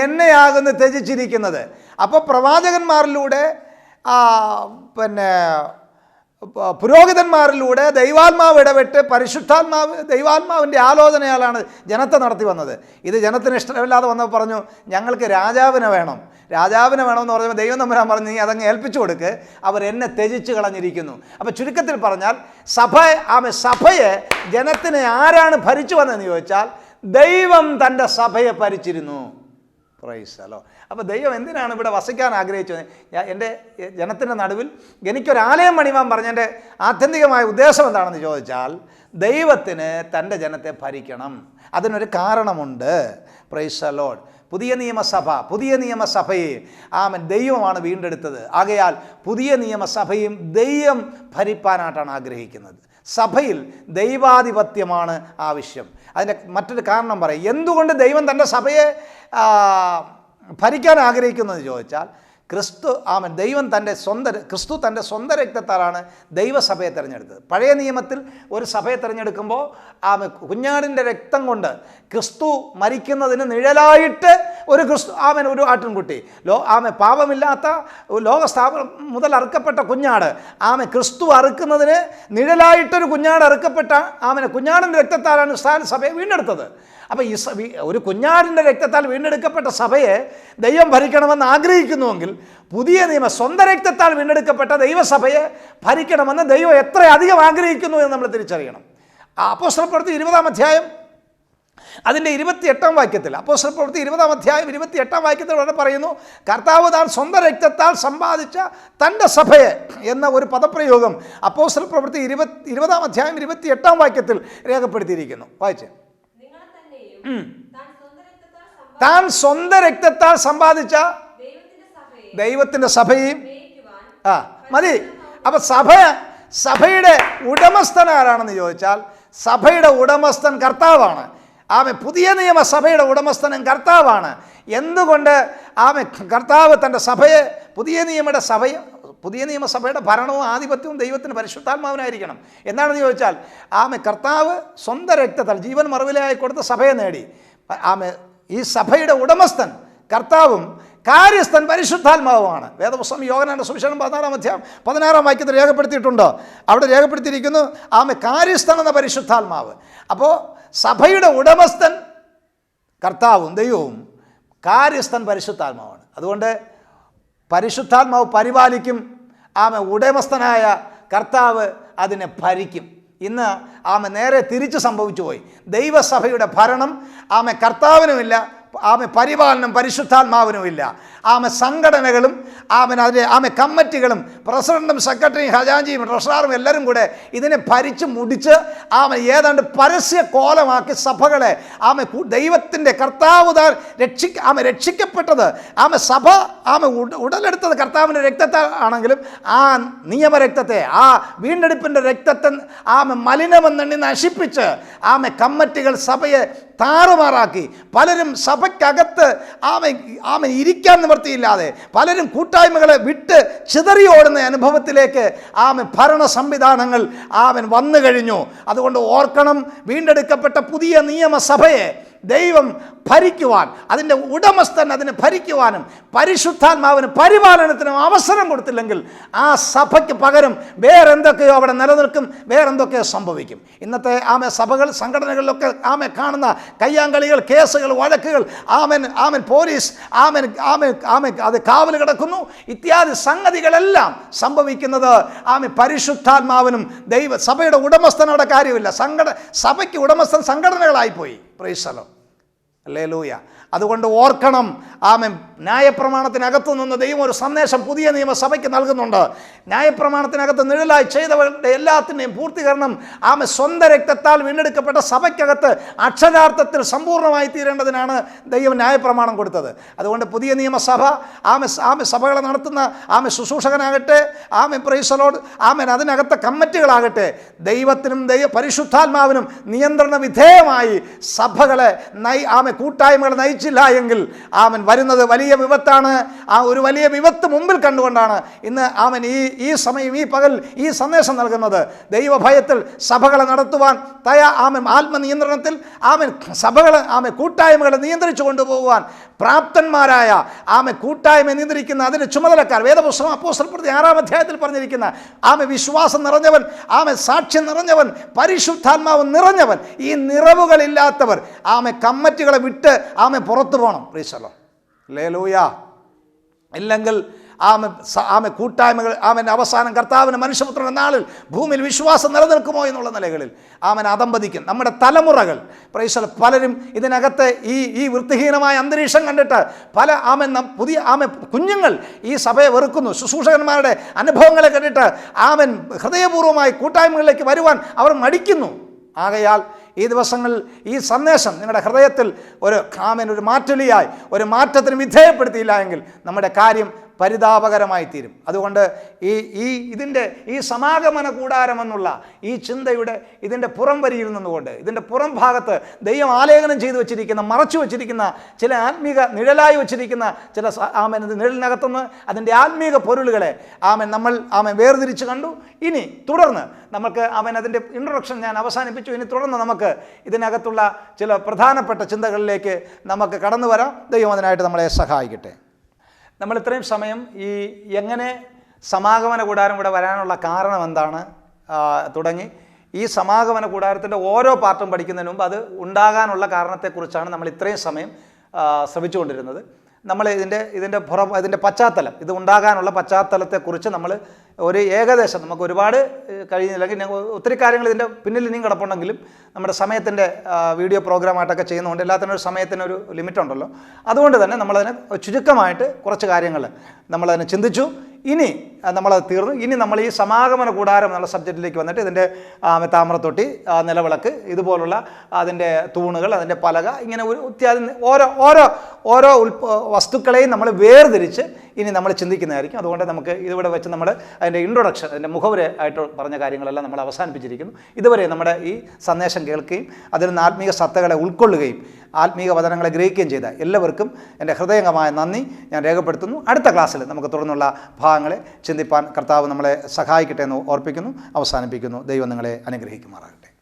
എന്നെയാകുന്നു ത്യജിച്ചിരിക്കുന്നത്. അപ്പോൾ പ്രവാചകന്മാരിലൂടെ പിന്നെ പുരോഹിതന്മാരിലൂടെ ദൈവാത്മാവ് ഇടപെട്ട് ദൈവാത്മാവിൻ്റെ ആലോചനയാലാണ് ജനത്തെ നടത്തി വന്നത്. ഇത് ജനത്തിന് ഇഷ്ടമില്ലാതെ വന്നപ്പോൾ പറഞ്ഞു ഞങ്ങൾക്ക് രാജാവിനെ വേണം. രാജാവിനെ വേണമെന്ന് പറഞ്ഞപ്പോൾ ദൈവം തമ്പുരാൻ പറഞ്ഞു നീ അതങ്ങ് ഏൽപ്പിച്ചു കൊടുക്ക്, അവർ എന്നെ ത്യജിച്ച് കളഞ്ഞിരിക്കുന്നു. അപ്പോൾ ചുരുക്കത്തിൽ പറഞ്ഞാൽ സഭയെ ജനത്തിനെ ആരാണ് ഭരിച്ചു വന്നതെന്ന് ചോദിച്ചാൽ ദൈവം തൻ്റെ സഭയെ ഭരിച്ചിരുന്നു. പ്രൈസലോ. അപ്പോൾ ദൈവം എന്തിനാണ് ഇവിടെ വസിക്കാൻ ആഗ്രഹിച്ചത്? എൻ്റെ ജനത്തിൻ്റെ നടുവിൽ എനിക്കൊരാലയം പണിവാൻ പറഞ്ഞതിൻ്റെ ആത്യന്തികമായ ഉദ്ദേശം എന്താണെന്ന് ചോദിച്ചാൽ ദൈവത്തിന് തൻ്റെ ജനത്തെ ഭരിക്കണം. അതിനൊരു കാരണമുണ്ട്. Praise Lord. പുതിയ നിയമസഭയെ ദൈവമാണ് വീണ്ടെടുത്തത്. ആകയാൽ പുതിയ നിയമസഭയും ദൈവം ഭരിപ്പാനായിട്ടാണ് ആഗ്രഹിക്കുന്നത്. സഭയിൽ ദൈവാധിപത്യമാണ് ആവശ്യം. അതിൻ്റെ മറ്റൊരു കാരണം പറയും. എന്തുകൊണ്ട് ദൈവം തൻ്റെ സഭയെ ഭരിക്കാൻ ആഗ്രഹിക്കുന്നതെന്ന് ചോദിച്ചാൽ ക്രിസ്തു തൻ്റെ സ്വന്തം രക്തത്താലാണ് ദൈവസഭയെ തിരഞ്ഞെടുത്തത്. പഴയ നിയമത്തിൽ ഒരു സഭയെ തിരഞ്ഞെടുക്കുമ്പോൾ കുഞ്ഞാടിൻ്റെ രക്തം കൊണ്ട് ക്രിസ്തു മരിക്കുന്നതിന് നിഴലായിട്ട് ഒരു ആട്ടിൻകുട്ടി പാപമില്ലാത്ത ലോകസ്ഥാപനം മുതൽ അറുക്കപ്പെട്ട കുഞ്ഞാട് ക്രിസ്തു അറുക്കുന്നതിന് നിഴലായിട്ടൊരു കുഞ്ഞാട് അറുക്കപ്പെട്ട കുഞ്ഞാടിൻ്റെ രക്തത്താലാണ് സഭയെ വീണ്ടെടുത്തത്. അപ്പോൾ ഒരു കുഞ്ഞാടിൻ്റെ രക്തത്താൽ വീണ്ടെടുക്കപ്പെട്ട സഭയെ ദൈവം ഭരിക്കണമെന്ന് ആഗ്രഹിക്കുന്നുവെങ്കിൽ പുതിയ സ്വന്തം രക്തത്താൽ വീണ്ടെടുക്കപ്പെട്ട ദൈവസഭയെ ഭരിക്കണമെന്ന് ദൈവം എത്രയധികം ആഗ്രഹിക്കുന്നു എന്ന് നമ്മൾ തിരിച്ചറിയണം. അപ്പോസ്തലപ്രവൃത്തി 20-ാം അധ്യായം അതിൻ്റെ 28-ാം വാക്യത്തിൽ അപ്പോസ്തലപ്രവൃത്തി 20-ാം അധ്യായം 28-ാം വാക്യത്തിൽ ഇവിടെ പറയുന്നു കർത്താവ് താൻ സ്വന്തം രക്തത്താൽ സമ്പാദിച്ച തൻ്റെ സഭയെ എന്ന ഒരു പദപ്രയോഗം അപ്പോസ്തലപ്രവൃത്തി 20-ാം അധ്യായം 28-ാം വാക്യത്തിൽ രേഖപ്പെടുത്തിയിരിക്കുന്നു. വായിച്ചേ. താൻ സ്വന്തം രക്തത്താൽ സമ്പാദിച്ച ദൈവത്തിൻ്റെ സഭയും മതി. അപ്പൊ സഭയുടെ ഉടമസ്ഥൻ ആരാണെന്ന് ചോദിച്ചാൽ സഭയുടെ ഉടമസ്ഥൻ കർത്താവാണ്. പുതിയ നിയമസഭയുടെ ഉടമസ്ഥനും കർത്താവാണ്. എന്തുകൊണ്ട് കർത്താവ് തൻ്റെ സഭയെ പുതിയ നിയമസഭയുടെ ഭരണവും ആധിപത്യവും ദൈവത്തിന് പരിശുദ്ധാത്മാവിനായിരിക്കണം. എന്താണെന്ന് ചോദിച്ചാൽ കർത്താവ് സ്വന്തം രക്തത്താൽ ജീവൻ മറുവിലയായി കൊടുത്ത സഭയെ നേടി. ഈ സഭയുടെ ഉടമസ്ഥൻ കർത്താവും കാര്യസ്ഥൻ പരിശുദ്ധാത്മാവുമാണ്. വേദപുസ്തകം യോഹന്നാന്റെ സുവിശേഷം 14-ാം അധ്യായം 16-ാം വാക്യത്തിൽ രേഖപ്പെടുത്തിയിട്ടുണ്ടോ? അവിടെ രേഖപ്പെടുത്തിയിരിക്കുന്നു കാര്യസ്ഥൻ എന്ന പരിശുദ്ധാത്മാവ്. അപ്പോൾ സഭയുടെ ഉടമസ്ഥൻ കർത്താവും ദൈവവും, കാര്യസ്ഥൻ പരിശുദ്ധാത്മാവാണ്. അതുകൊണ്ട് പരിശുദ്ധാത്മാവ് പരിപാലിക്കും, ഉടമസ്ഥനായ കർത്താവ് അതിനെ ഭരിക്കും. ഇന്ന് നേരെ തിരിച്ച് സംഭവിച്ചു പോയി. ദൈവസഭയുടെ ഭരണം കർത്താവിനുമില്ല, പരിപാലനം പരിശുദ്ധാത്മാവിനുമില്ല. സംഘടനകളും കമ്മിറ്റികളും പ്രസിഡന്റും സെക്രട്ടറിയും ഖജാൻജിയും ട്രഷററും എല്ലാവരും കൂടെ ഇതിനെ ഭരിച്ച് മുടിച്ച് ഏതാണ്ട് പരസ്യ കോലമാക്കി സഭകളെ ദൈവത്തിൻ്റെ കർത്താവ് രക്ഷിക്കപ്പെട്ടത് സഭ ഉടലെടുത്തത് കർത്താവിൻ്റെ രക്തത്താൽ ആണെങ്കിലും ആ നിയമരക്തത്തെ വീണ്ടെടുപ്പിൻ്റെ രക്തത്തെ മലിനമെന്നെണ്ണി നശിപ്പിച്ച് കമ്മിറ്റികൾ സഭയെ താറുമാറാക്കി. പലരും സഭയ്ക്കകത്ത് ഇരിക്കാൻ നിവൃത്തിയില്ലാതെ പലരും കൂട്ടായ്മകളെ വിട്ട് ചിതറിയോടുന്ന അനുഭവത്തിലേക്ക് ഭരണ സംവിധാനങ്ങൾ വന്നു കഴിഞ്ഞു. അതുകൊണ്ട് ഓർക്കണം, വീണ്ടെടുക്കപ്പെട്ട പുതിയ നിയമസഭയെ ദൈവം ഭരിക്കുവാൻ, അതിൻ്റെ ഉടമസ്ഥൻ അതിനെ ഭരിക്കുവാനും പരിശുദ്ധാത്മാവിന് പരിപാലനത്തിനും അവസരം കൊടുത്തില്ലെങ്കിൽ ആ സഭയ്ക്ക് പകരം വേറെന്തൊക്കെയോ അവിടെ നിലനിൽക്കും, വേറെന്തൊക്കെയോ സംഭവിക്കും. ഇന്നത്തെ സഭകൾ സംഘടനകളിലൊക്കെ കാണുന്ന കയ്യാങ്കളികൾ, കേസുകൾ, വഴക്കുകൾ, പോലീസ് അത് കാവൽ കിടക്കുന്നു ഇത്യാദി സംഗതികളെല്ലാം സംഭവിക്കുന്നത് പരിശുദ്ധാത്മാവിനും സഭയുടെ ഉടമസ്ഥനോടെ കാര്യമില്ല. സഭയ്ക്ക് ഉടമസ്ഥൻ സംഘടനകളായിപ്പോയി. Praise the Lord. ഹല്ലേലൂയ. അതുകൊണ്ട് ഓർക്കണം, ആമേൻ, ന്യായപ്രമാണത്തിനകത്തു നിന്ന് ദൈവം ഒരു സന്ദേശം പുതിയ നിയമസഭയ്ക്ക് നൽകുന്നുണ്ട്. ന്യായപ്രമാണത്തിനകത്ത് നിഴലായി ചെയ്തവരുടെ എല്ലാത്തിൻ്റെയും പൂർത്തീകരണം ആമേൻ സ്വന്തം രക്തത്താൽ വീണ്ടെടുക്കപ്പെട്ട സഭയ്ക്കകത്ത് അക്ഷരാർത്ഥത്തിൽ സമ്പൂർണ്ണമായി തീരേണ്ടതിനാണ് ദൈവം ന്യായപ്രമാണം കൊടുത്തത്. അതുകൊണ്ട് പുതിയ നിയമസഭ ആമേൻ സഭകളെ നടത്തുന്ന ആമേൻ ശുശ്രൂഷകനാകട്ടെ, ആമേൻ പ്രൈസ് ദി ലോർഡ്, ആമേൻ അതിനകത്തെ കമ്മിറ്റികളാകട്ടെ, ദൈവത്തിനും പരിശുദ്ധാത്മാവിനും നിയന്ത്രണ വിധേയമായി സഭകളെ ആമേൻ കൂട്ടായ്മകളെ നയിച്ചില്ല എങ്കിൽ ആമേൻ വരുന്നത് വലിയ വിപത്താണ്. ആ ഒരു വലിയ വിപത്ത് മുമ്പിൽ കണ്ടുകൊണ്ടാണ് ഇന്ന് ആമേൻ ഈ സമയം ഈ പകൽ ഈ സന്ദേശം നൽകുന്നത്. ദൈവഭയത്തിൽ സഭകളെ നടത്തുവാൻ ആമേൻ ആത്മനിയന്ത്രണത്തിൽ ആമേൻ സഭകളെ ആമേൻ കൂട്ടായ്മകളെ നിയന്ത്രിച്ചു കൊണ്ടുപോകുവാൻ പ്രാപ്തന്മാരായ ആമേൻ കൂട്ടായ്മ നിയന്ത്രിക്കുന്ന അതിൻ്റെ ചുമതലക്കാർ, വേദപുസ്തകം അപ്പോസ്തലപ്രവൃത്തി 6-ാം അധ്യായത്തിൽ പറഞ്ഞിരിക്കുന്ന ആമേൻ വിശ്വാസം നിറഞ്ഞവൻ, ആമേൻ സാക്ഷ്യം നിറഞ്ഞവൻ, പരിശുദ്ധാത്മാവ് നിറഞ്ഞവൻ, ഈ നിറവുകളില്ലാത്തവർ ആമേൻ കമ്മിറ്റികളെ വിട്ട് ആമേൻ പുറത്തു പോകണം. Price the Lord, hallelujah. ഇല്ലെങ്കിൽ ആമേൻ കൂട്ടായ്മകൾ ആമേൻ അവസാനം കർത്താവിന് മനുഷ്യപുത്രന്റെ നാളിൽ ഭൂമിയിൽ വിശ്വാസം നിലനിൽക്കുമോ എന്നുള്ള നിലകളിൽ ആമേൻ അതമ്പതിക്കും. നമ്മുടെ തലമുറകൾ പ്രൈസ് ദി ലോർഡ് പലരും ഇതിനകത്ത് ഈ വൃത്തിഹീനമായ അന്തരീക്ഷം കണ്ടിട്ട് പല പുതിയ കുഞ്ഞുങ്ങൾ ഈ സഭയെ വെറുക്കുന്നു. ശുശ്രൂഷകന്മാരുടെ അനുഭവങ്ങളെ കണ്ടിട്ട് ആമേൻ ഹൃദയപൂർവ്വമായി കൂട്ടായ്മകളിലേക്ക് വരുവാൻ അവർ മടിക്കുന്നു. ആകയാൽ ഈ ദിവസങ്ങളിൽ ഈ സന്ദേശം നിങ്ങളുടെ ഹൃദയത്തിൽ ഒരു മാറ്റൊലിയായി ഒരു മാറ്റത്തിന് വിധേയപ്പെടുത്തിയില്ല എങ്കിൽ നമ്മുടെ കാര്യം പരിതാപകരമായി തീരും. അതുകൊണ്ട് ഈ സമാഗമന കൂടാരമെന്നുള്ള ഈ ചിന്തയുടെ ഇതിൻ്റെ പുറം വരിയിൽ നിന്നുകൊണ്ട് ഇതിൻ്റെ പുറം ഭാഗത്ത് ദൈവം ആലേഖനം ചെയ്തു വെച്ചിരിക്കുന്ന, മറച്ചു വെച്ചിരിക്കുന്ന ചില ആത്മീക നിഴലായി വെച്ചിരിക്കുന്ന ചില ആമേൻ നിഴലിനകത്തുനിന്ന് അതിൻ്റെ ആത്മീക പൊരുളുകളെ നമ്മൾ വേർതിരിച്ച് കണ്ടു. ഇനി തുടർന്ന് നമുക്ക് അതിൻ്റെ ഇൻട്രൊഡക്ഷൻ ഞാൻ അവസാനിപ്പിച്ചു. ഇനി തുടർന്ന് നമുക്ക് ഇതിനകത്തുള്ള ചില പ്രധാനപ്പെട്ട ചിന്തകളിലേക്ക് നമുക്ക് കടന്നു വരാം. ദൈവം അതിനായിട്ട് നമ്മളെ സഹായിക്കട്ടെ. നമ്മൾ ഇത്രയും സമയം എങ്ങനെ സമാഗമന കൂടാരം ഇവിടെ വരാനുള്ള കാരണം എന്താണ് തുടങ്ങി ഈ സമാഗമന കൂടാരത്തിൻ്റെ ഓരോ പാർട്ടും പഠിക്കുന്നതിന് മുമ്പ് അത് ഉണ്ടാകാനുള്ള കാരണത്തെക്കുറിച്ചാണ് നമ്മൾ ഇത്രയും സമയം ശ്രമിച്ചുകൊണ്ടിരുന്നത്. നമ്മൾ ഇതിൻ്റെ പശ്ചാത്തലം, ഇത് ഉണ്ടാകാനുള്ള പശ്ചാത്തലത്തെക്കുറിച്ച് നമ്മൾ ഒരു ഏകദേശം നമുക്ക് ഒരുപാട് കഴിയുന്നില്ലെങ്കിൽ ഒത്തിരി കാര്യങ്ങൾ ഇതിൻ്റെ പിന്നിൽ ഇനിയും കിടപ്പുണ്ടെങ്കിലും നമ്മുടെ സമയത്തിൻ്റെ വീഡിയോ പ്രോഗ്രാമായിട്ടൊക്കെ ചെയ്യുന്നതുകൊണ്ട് എല്ലാത്തിനും ഒരു സമയത്തിനൊരു ലിമിറ്റ് ഉണ്ടല്ലോ. അതുകൊണ്ട് തന്നെ നമ്മളതിനെ ചുരുക്കമായിട്ട് കുറച്ച് കാര്യങ്ങൾ നമ്മളതിനെ ചിന്തിച്ചു. ഇനി നമ്മളത് തീർന്നു. ഇനി നമ്മൾ ഈ സമാഗമന കൂടാരം എന്നുള്ള സബ്ജക്റ്റിലേക്ക് വന്നിട്ട് ഇതിൻ്റെ താമ്രത്തൊട്ടി, നിലവിളക്ക്, ഇതുപോലുള്ള അതിൻ്റെ തൂണുകൾ, അതിൻ്റെ പലക, ഇങ്ങനെ ഒരു ഇത്യാദി ഓരോ വസ്തുക്കളെയും നമ്മൾ വേർതിരിച്ച് ഇനി നമ്മൾ ചിന്തിക്കുന്നതായിരിക്കും. അതുകൊണ്ട് നമുക്ക് ഇതിവിടെ വെച്ച് നമ്മൾ അതിൻ്റെ ഇൻട്രൊഡക്ഷൻ, അതിൻ്റെ മുഖവുര ആയിട്ട് പറഞ്ഞ കാര്യങ്ങളെല്ലാം നമ്മൾ അവസാനിപ്പിച്ചിരിക്കുന്നു. ഇതുവരെ നമ്മുടെ ഈ സന്ദേശം കേൾക്കുകയും അതിൽ നിന്ന് ആത്മീക സത്തകളെ ഉൾക്കൊള്ളുകയും ആത്മീക വചനങ്ങളെ ഗ്രഹിക്കുകയും ചെയ്ത എല്ലാവർക്കും എൻ്റെ ഹൃദയംഗമായ നന്ദി ഞാൻ രേഖപ്പെടുത്തുന്നു. അടുത്ത ക്ലാസ്സിൽ നമുക്ക് തുടർന്നുള്ള ഭാഗങ്ങളെ ചിന്തിപ്പാൻ കർത്താവ് നമ്മളെ സഹായിക്കട്ടെ എന്ന് ഓർപ്പിക്കുന്നു, അവസാനിപ്പിക്കുന്നു. ദൈവം നിങ്ങളെ അനുഗ്രഹിക്കുമാറാകട്ടെ.